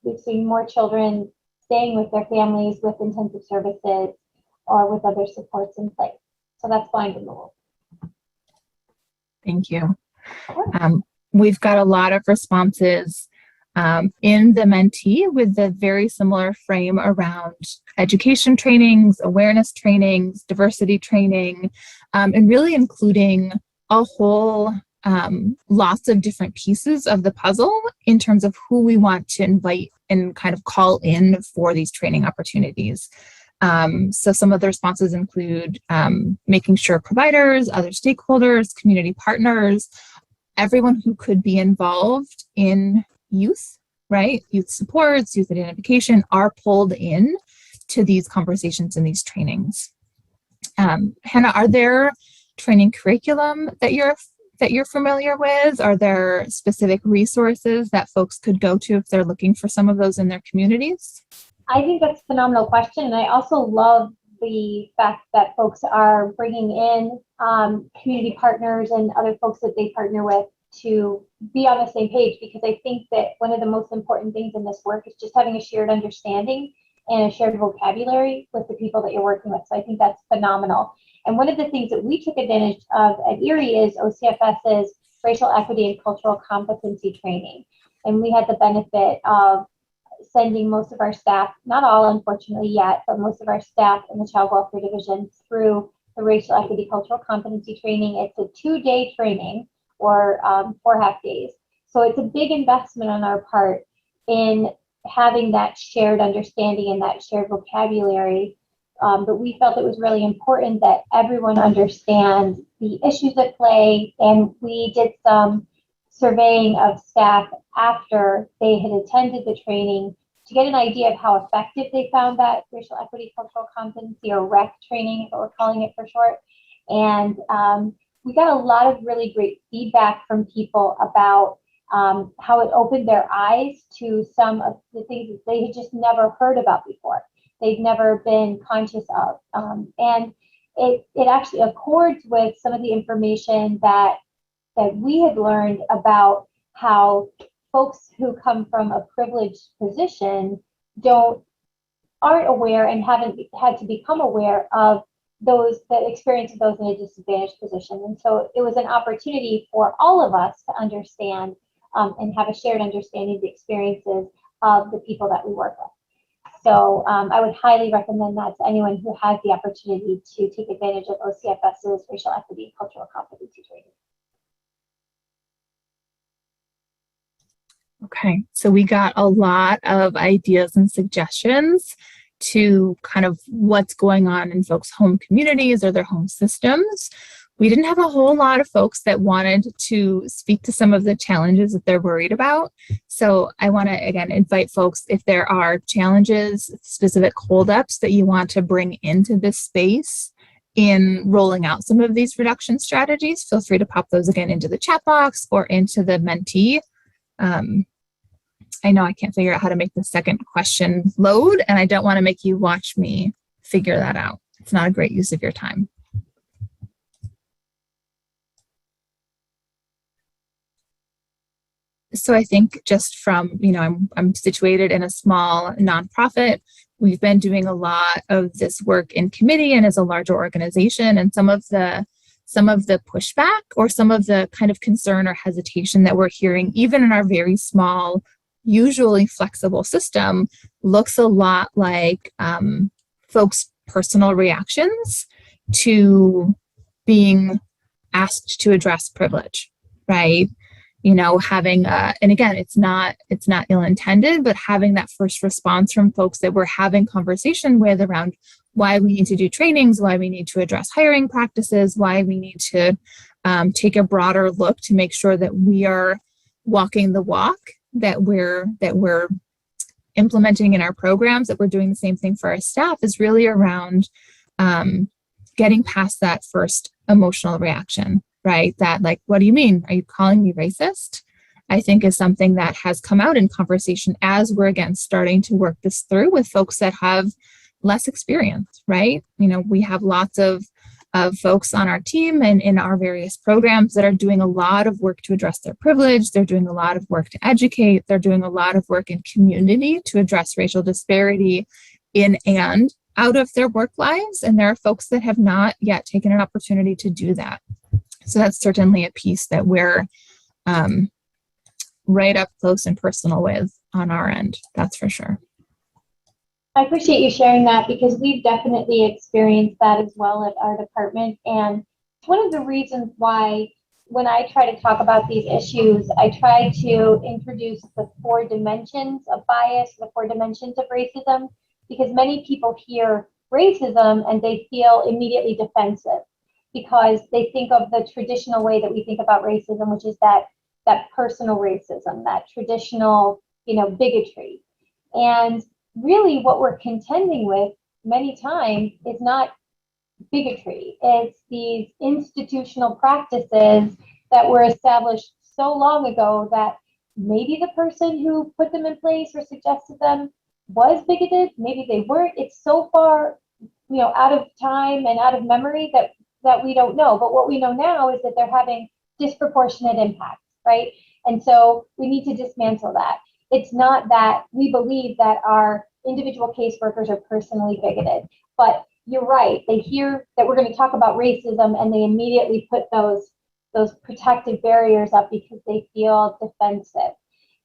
C: We've seen more children staying with their families with intensive services or with other supports in place. So that's blind removal.
B: Thank you. We've got a lot of responses in the mentee with the very similar frame around education trainings, awareness trainings, diversity training, and really including a whole lots of different pieces of the puzzle in terms of who we want to invite and kind of call in for these training opportunities. So some of the responses include making sure providers, other stakeholders, community partners, everyone who could be involved in youth, right? Youth supports, youth identification are pulled in to these conversations and these trainings. Hannah, are there training curriculum that you're familiar with? Are there specific resources that folks could go to if they're looking for some of those in their communities?
C: I think that's a phenomenal question. And I also love the fact that folks are bringing in community partners and other folks that they partner with to be on the same page, because I think that one of the most important things in this work is just having a shared understanding and a shared vocabulary with the people that you're working with. So I think that's phenomenal. And one of the things that we took advantage of at Erie is OCFS's racial equity and cultural competency training. And we had the benefit of sending most of our staff, not all unfortunately yet, but most of our staff in the Child Welfare Division through the racial equity cultural competency training. It's a 2-day training or 4 half days. So it's a big investment on our part in having that shared understanding and that shared vocabulary. But we felt it was really important that everyone understand the issues at play. And we did some surveying of staff after they had attended the training to get an idea of how effective they found that racial equity cultural competency, or REC training, is what we're calling it for short. And we got a lot of really great feedback from people about how it opened their eyes to some of the things that they had just never heard about before. They've never been conscious of. And it actually accords with some of the information that we had learned about how folks who come from a privileged position aren't aware and haven't had to become aware of the experience of those in a disadvantaged position. And so it was an opportunity for all of us to understand and have a shared understanding of the experiences of the people that we work with. So I would highly recommend that to anyone who has the opportunity to take advantage of OCFS's racial equity and cultural competency training.
B: Okay, so we got a lot of ideas and suggestions to kind of what's going on in folks' home communities or their home systems. We didn't have a whole lot of folks that wanted to speak to some of the challenges that they're worried about. So I want to, again, invite folks, if there are challenges, specific holdups that you want to bring into this space in rolling out some of these reduction strategies, feel free to pop those again into the chat box or into the mentee. I know I can't figure out how to make the second question load, and I don't want to make you watch me figure that out. It's not a great use of your time. So I think just from, I'm situated in a small nonprofit. We've been doing a lot of this work in committee and as a larger organization, and some of the pushback or some of the kind of concern or hesitation that we're hearing, even in our very small, usually flexible system, looks a lot like folks' personal reactions to being asked to address privilege, right? Having and again, it's not ill-intended, but having that first response from folks that we're having conversation with around why we need to do trainings, why we need to address hiring practices, why we need to take a broader look to make sure that we are walking the walk, that we're implementing in our programs, that we're doing the same thing for our staff, is really around getting past that first emotional reaction, right? That, like, what do you mean? Are you calling me racist? I think is something that has come out in conversation as we're, again, starting to work this through with folks that have less experience, right? We have lots of of folks on our team and in our various programs that are doing a lot of work to address their privilege. They're doing a lot of work to educate. They're doing a lot of work in community to address racial disparity in and out of their work lives. And there are folks that have not yet taken an opportunity to do that. So that's certainly a piece that we're right up close and personal with on our end. That's for sure.
C: I appreciate you sharing that because we've definitely experienced that as well at our department. And it's one of the reasons why when I try to talk about these issues, I try to introduce the 4 dimensions of bias, the 4 dimensions of racism, because many people hear racism and they feel immediately defensive because they think of the traditional way that we think about racism, which is that personal racism, that traditional, bigotry. And really what we're contending with many times is not bigotry. It's these institutional practices that were established so long ago that maybe the person who put them in place or suggested them was bigoted, maybe they weren't. It's so far, out of time and out of memory that we don't know. But what we know now is that they're having disproportionate impacts, right? And so we need to dismantle that. It's not that we believe that our individual caseworkers are personally bigoted, but you're right. They hear that we're going to talk about racism and they immediately put those protective barriers up because they feel defensive.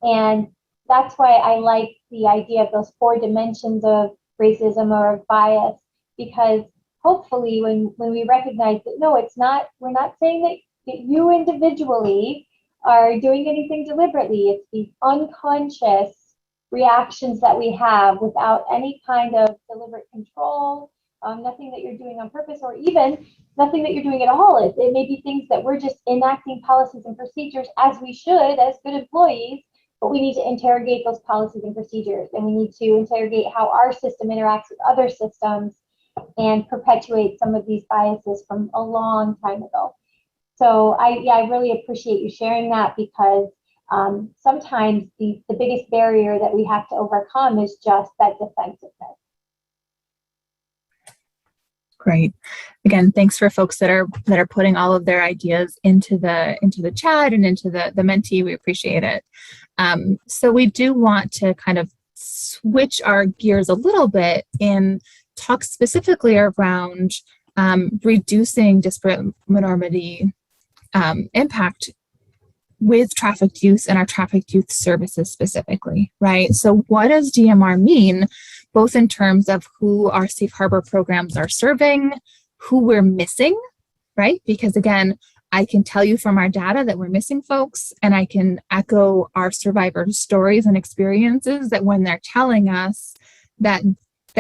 C: And that's why I like the idea of those 4 dimensions of racism or of bias, because hopefully when we recognize that, no, it's not, we're not saying that you individually are doing anything deliberately. It's these unconscious reactions that we have without any kind of deliberate control, nothing that you're doing on purpose, or even nothing that you're doing at all. It may be things that we're just enacting policies and procedures as we should as good employees, but we need to interrogate those policies and procedures, and we need to interrogate how our system interacts with other systems and perpetuate some of these biases from a long time ago. So I really appreciate you sharing that, because sometimes the biggest barrier that we have to overcome is just that defensiveness.
B: Great. Again, thanks for folks that are putting all of their ideas into the chat and into the Menti. We appreciate it. So we do want to kind of switch our gears a little bit and talk specifically around reducing disparate minority impact with trafficked youth and our trafficked youth services specifically, right? So what does DMR mean, both in terms of who our Safe Harbor programs are serving, who we're missing, right? Because again, I can tell you from our data that we're missing folks, and I can echo our survivors' stories and experiences that when they're telling us that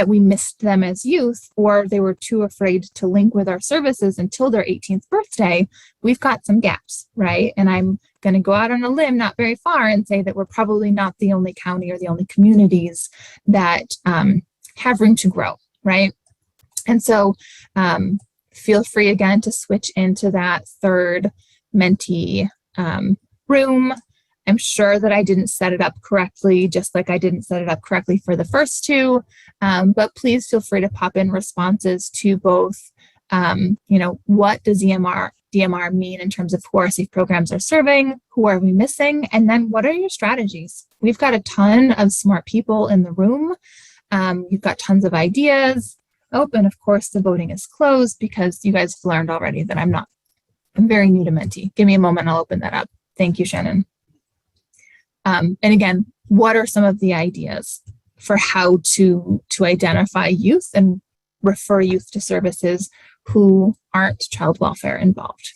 B: we missed them as youth, or they were too afraid to link with our services until their 18th birthday, we've got some gaps, right? And I'm going to go out on a limb not very far and say that we're probably not the only county or the only communities that have room to grow, right? And so feel free again to switch into that third Menti room. I'm sure that I didn't set it up correctly, just like I didn't set it up correctly for the first 2, but please feel free to pop in responses to both, what does DMR mean in terms of who our safe programs are serving, who are we missing, and then what are your strategies? We've got a ton of smart people in the room. You've got tons of ideas. Oh, and of course the voting is closed because you guys have learned already that I'm very new to Menti. Give me a moment, I'll open that up. Thank you, Shannon. And again, what are some of the ideas for how to identify youth and refer youth to services who aren't child welfare involved?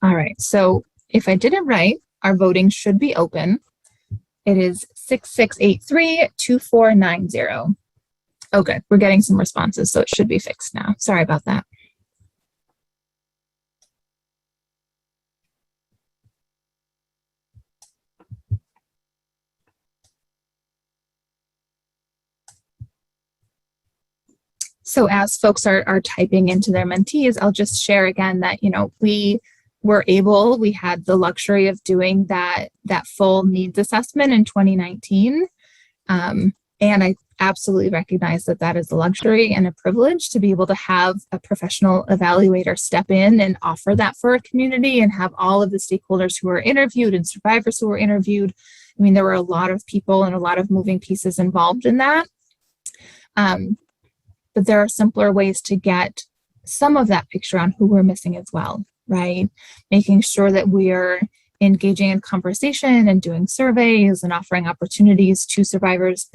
B: All right, so if I did it right, our voting should be open. It is 6683-2490. Oh, good. We're getting some responses, so it should be fixed now. Sorry about that. So as folks are typing into their mentees, I'll just share again that, we had the luxury of doing that full needs assessment in 2019. And I absolutely recognize that is a luxury and a privilege to be able to have a professional evaluator step in and offer that for a community and have all of the stakeholders who were interviewed and survivors who were interviewed. I mean, there were a lot of people and a lot of moving pieces involved in that. But there are simpler ways to get some of that picture on who we're missing as well, right? Making sure that we're engaging in conversation and doing surveys and offering opportunities to survivors,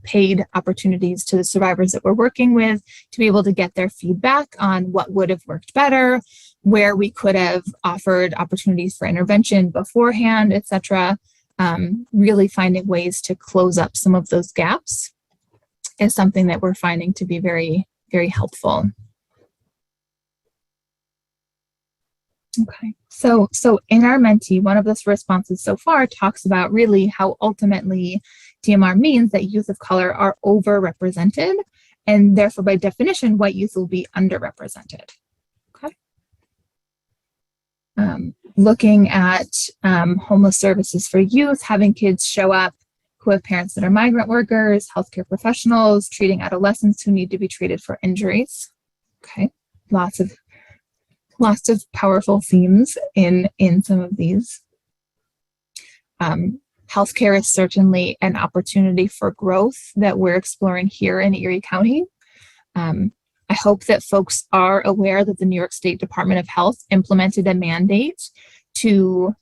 B: paid opportunities to the survivors that we're working with to be able to get their feedback on what would have worked better, where we could have offered opportunities for intervention beforehand, et cetera. Really finding ways to close up some of those gaps is something that we're finding to be very, very helpful. Okay, so in our mentee, one of those responses so far talks about really how ultimately DMR means that youth of color are overrepresented, and therefore by definition, white youth will be underrepresented. Okay. Looking at homeless services for youth, having kids show up who have parents that are migrant workers, healthcare professionals, treating adolescents who need to be treated for injuries. Okay, lots of powerful themes in some of these. Healthcare is certainly an opportunity for growth that we're exploring here in Erie County. I hope that folks are aware that the New York State Department of Health implemented a mandate to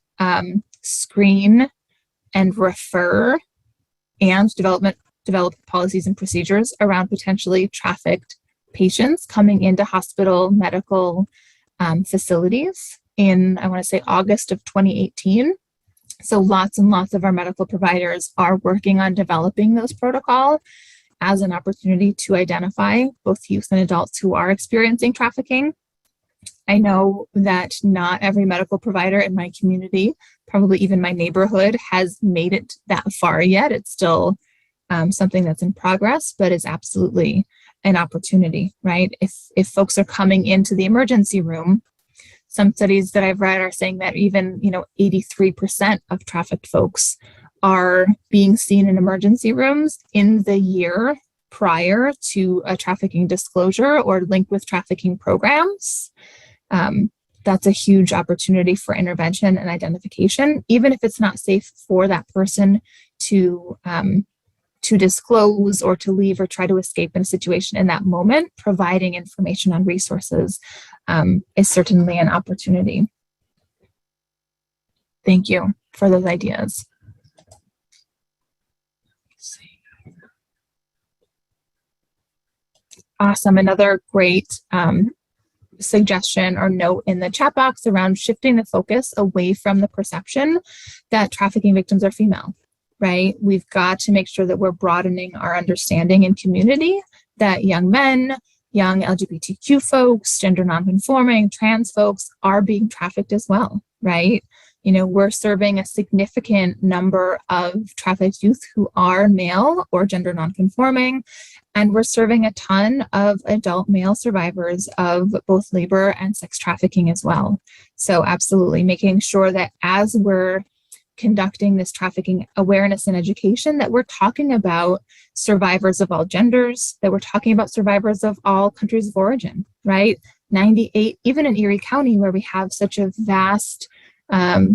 B: screen and refer and develop policies and procedures around potentially trafficked patients coming into hospital medical facilities in, I want to say, August of 2018. So lots and lots of our medical providers are working on developing those protocols as an opportunity to identify both youth and adults who are experiencing trafficking. I know that not every medical provider in my community, probably even my neighborhood, has made it that far yet. It's still something that's in progress, but is absolutely an opportunity, right? If folks are coming into the emergency room, some studies that I've read are saying that even 83% of trafficked folks are being seen in emergency rooms in the year prior to a trafficking disclosure or linked with trafficking programs. That's a huge opportunity for intervention and identification, even if it's not safe for that person to disclose or to leave or try to escape in a situation in that moment. Providing information on resources is certainly an opportunity. Thank you for those ideas. Awesome. Another great suggestion or note in the chat box around shifting the focus away from the perception that trafficking victims are female, right? We've got to make sure that we're broadening our understanding in community that young men, young LGBTQ folks, gender nonconforming, trans folks are being trafficked as well, right? We're serving a significant number of trafficked youth who are male or gender nonconforming, and we're serving a ton of adult male survivors of both labor and sex trafficking as well. So absolutely making sure that as we're conducting this trafficking awareness and education, that we're talking about survivors of all genders, that we're talking about survivors of all countries of origin, right? 98, even in Erie County, where we have such a vast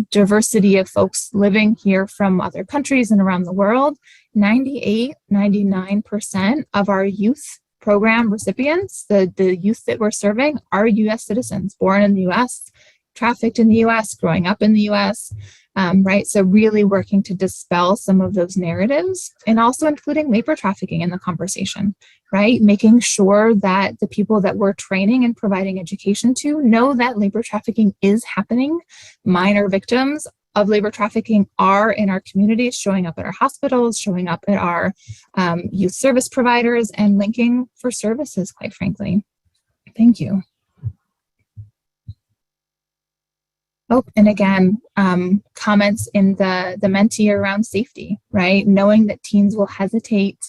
B: diversity of folks living here from other countries and around the world, 99% of our youth program recipients, the youth that we're serving, are US citizens, born in the US, trafficked in the US, growing up in the US, right? So really working to dispel some of those narratives and also including labor trafficking in the conversation, right? Making sure that the people that we're training and providing education to know that labor trafficking is happening. Minor victims of labor trafficking are in our communities, showing up at our hospitals, showing up at our youth service providers, and linking for services, quite frankly. Thank you. Oh, and again, comments in the mentee around safety, right? Knowing that teens will hesitate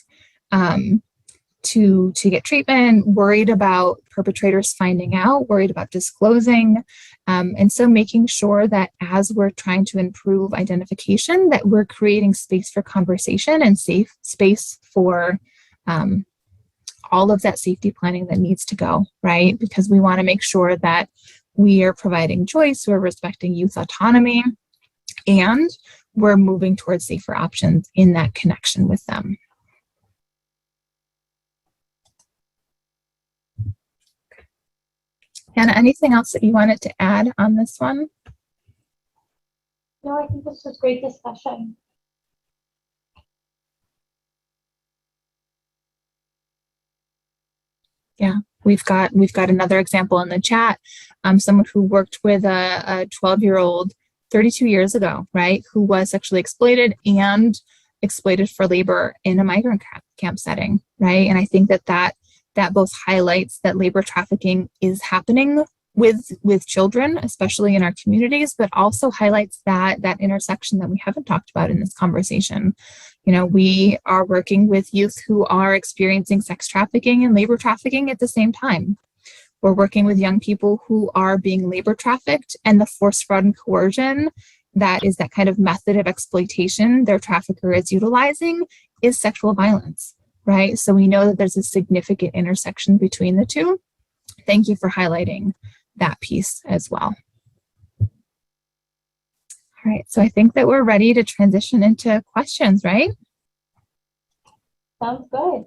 B: to get treatment, worried about perpetrators finding out, worried about disclosing. And so making sure that as we're trying to improve identification, that we're creating space for conversation and safe space for all of that safety planning that needs to go, right? Because we want to make sure that we are providing choice, we're respecting youth autonomy, and we're moving towards safer options in that connection with them. Hannah, anything else that you wanted to add on this one?
C: No, I think this was great discussion.
B: Yeah, we've got another example in the chat. Someone who worked with a 12-year-old 32 years ago, right, who was sexually exploited and exploited for labor in a migrant camp setting, right? And I think that both highlights that labor trafficking is happening with children, especially in our communities, but also highlights that intersection that we haven't talked about in this conversation. You know, we are working with youth who are experiencing sex trafficking and labor trafficking at the same time. We're working with young people who are being labor trafficked, and the force, fraud, and coercion that is that kind of method of exploitation their trafficker is utilizing is sexual violence, right? So we know that there's a significant intersection between the two. Thank you for highlighting that piece as well. All right, so I think that we're ready to transition into questions, right?
C: Sounds good.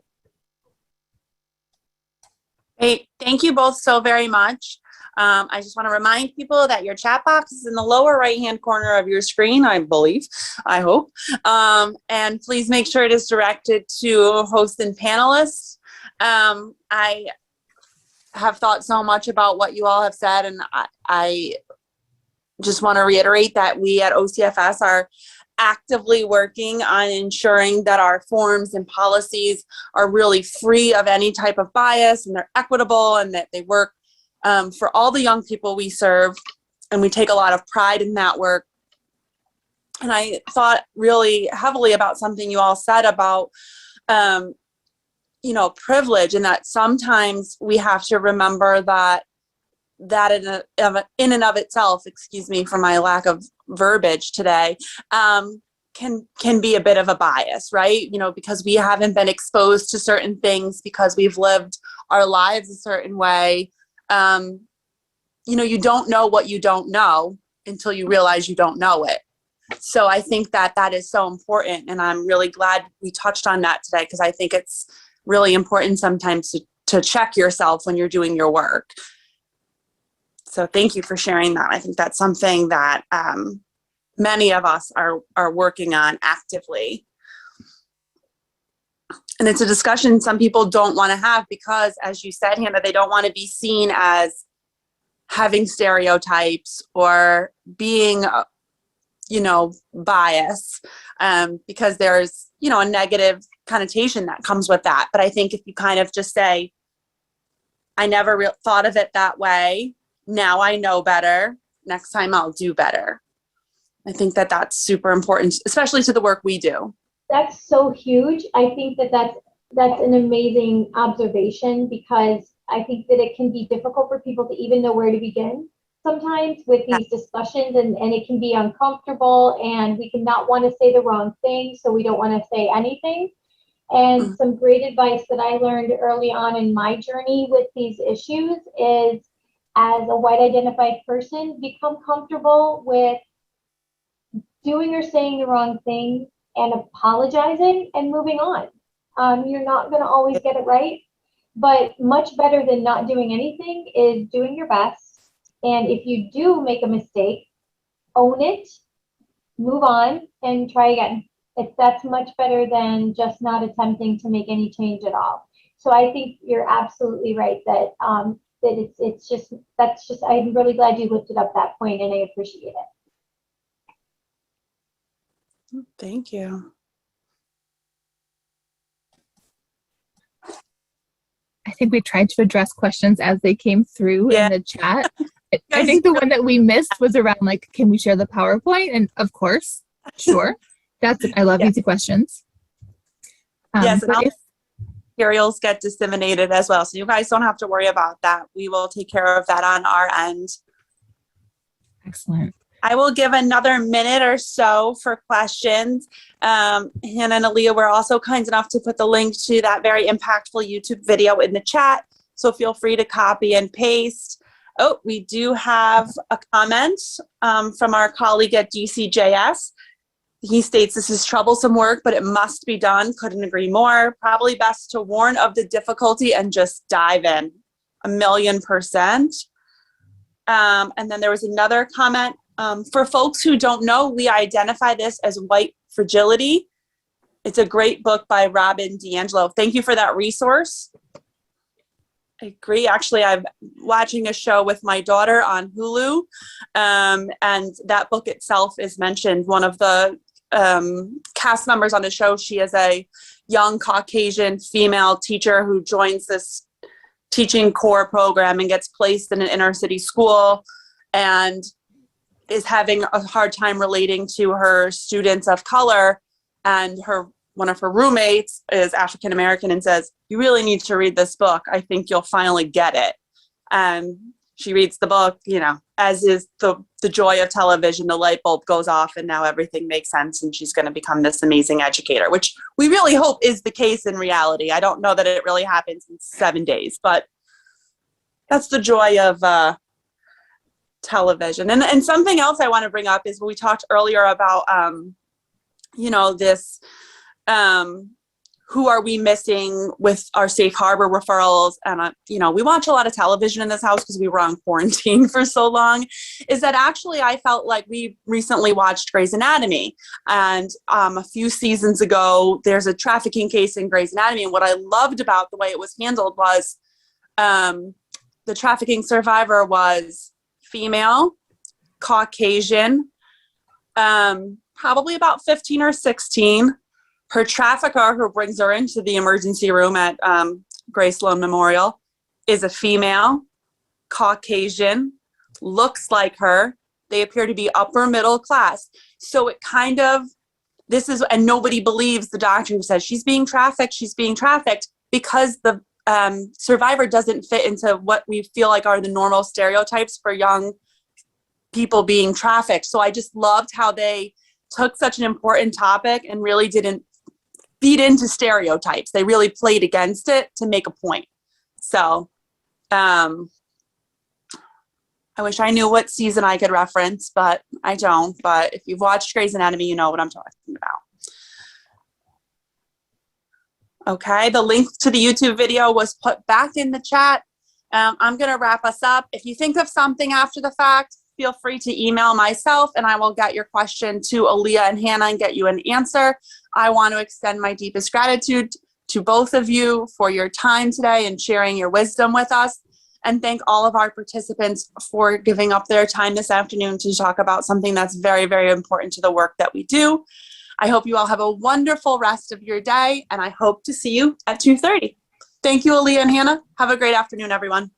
A: Great. Thank you both so very much. I just want to remind people that your chat box is in the lower right-hand corner of your screen, I believe, I hope. And please make sure it is directed to hosts and panelists. I have thought so much about what you all have said, and I just want to reiterate that we at OCFS are actively working on ensuring that our forms and policies are really free of any type of bias, and they're equitable, and that they work for all the young people we serve. And we take a lot of pride in that work. And I thought really heavily about something you all said about privilege, and that sometimes we have to remember that in and of itself, excuse me for my lack of verbiage today, can be a bit of a bias, right? You know, because we haven't been exposed to certain things, because we've lived our lives a certain way. You don't know what you don't know until you realize you don't know it. So I think that is so important, and I'm really glad we touched on that today, because I think it's really important sometimes to check yourself when you're doing your work. So thank you for sharing that. I think that's something that many of us are working on actively. And it's a discussion some people don't want to have because, as you said, Hannah, they don't want to be seen as having stereotypes or being, bias, because there's, a negative connotation that comes with that. But I think if you kind of just say, I never thought of it that way, now I know better, next time I'll do better. I think that's super important, especially to the work we do.
C: That's so huge. I think that's an amazing observation, because I think that it can be difficult for people to even know where to begin sometimes with these discussions, and it can be uncomfortable, and we can not want to say the wrong thing, so we don't want to say anything. And some great advice that I learned early on in my journey with these issues is, as a white identified person, become comfortable with doing or saying the wrong thing and apologizing and moving on. You're not going to always get it right, but much better than not doing anything is doing your best. And if you do make a mistake, own it, move on, and try again. That's much better than just not attempting to make any change at all. So I think you're absolutely right that I'm really glad you lifted up that point, and I appreciate it.
A: Thank you.
B: I think we tried to address questions as they came through in the chat. I think the one that we missed was around, like, can we share the PowerPoint? And of course, sure. I love easy questions.
A: Yes, materials get disseminated as well. So you guys don't have to worry about that. We will take care of that on our end.
B: Excellent.
A: I will give another minute or so for questions. Hannah and Aaliyah were also kind enough to put the link to that very impactful YouTube video in the chat. So feel free to copy and paste. Oh, we do have a comment from our colleague at DCJS. He states, this is troublesome work, but it must be done. Couldn't agree more. Probably best to warn of the difficulty and just dive in. 1,000,000%. And then there was another comment. For folks who don't know, we identify this as white fragility. It's a great book by Robin DiAngelo. Thank you for that resource. I agree. Actually, I'm watching a show with my daughter on Hulu, and that book itself is mentioned. One of the cast members on the show, she is a young Caucasian female teacher who joins this teaching core program and gets placed in an inner city school and is having a hard time relating to her students of color. And one of her roommates is African American and says, you really need to read this book. I think you'll finally get it. And she reads the book, you know, as is the joy of television, the light bulb goes off and now everything makes sense and she's going to become this amazing educator, which we really hope is the case in reality. I don't know that it really happens in 7 days, but that's the joy of television. And something else I want to bring up is we talked earlier about, you know, this, who are we missing with our safe harbor referrals? And, you know, we watch a lot of television in this house because we were on quarantine for so long, is that actually I felt like we recently watched Grey's Anatomy. And a few seasons ago, there's a trafficking case in Grey's Anatomy. And what I loved about the way it was handled was the trafficking survivor was female, Caucasian, probably about 15 or 16. Her trafficker, who brings her into the emergency room at Grace Sloan Memorial, is a female, Caucasian, looks like her. They appear to be upper middle class. So it kind of, and nobody believes the doctor who says she's being trafficked, because the survivor doesn't fit into what we feel like are the normal stereotypes for young people being trafficked. So I just loved how they took such an important topic and really didn't feed into stereotypes. They really played against it to make a point. So I wish I knew what season I could reference, but I don't. But if you've watched Grey's Anatomy, you know what I'm talking about. Okay, the link to the YouTube video was put back in the chat. I'm going to wrap us up. If you think of something after the fact, feel free to email myself and I will get your question to Aaliyah and Hannah and get you an answer. I want to extend my deepest gratitude to both of you for your time today and sharing your wisdom with us. And thank all of our participants for giving up their time this afternoon to talk about something that's very, very important to the work that we do. I hope you all have a wonderful rest of your day and I hope to see you at 2:30. Thank you, Aaliyah and Hannah. Have a great afternoon, everyone.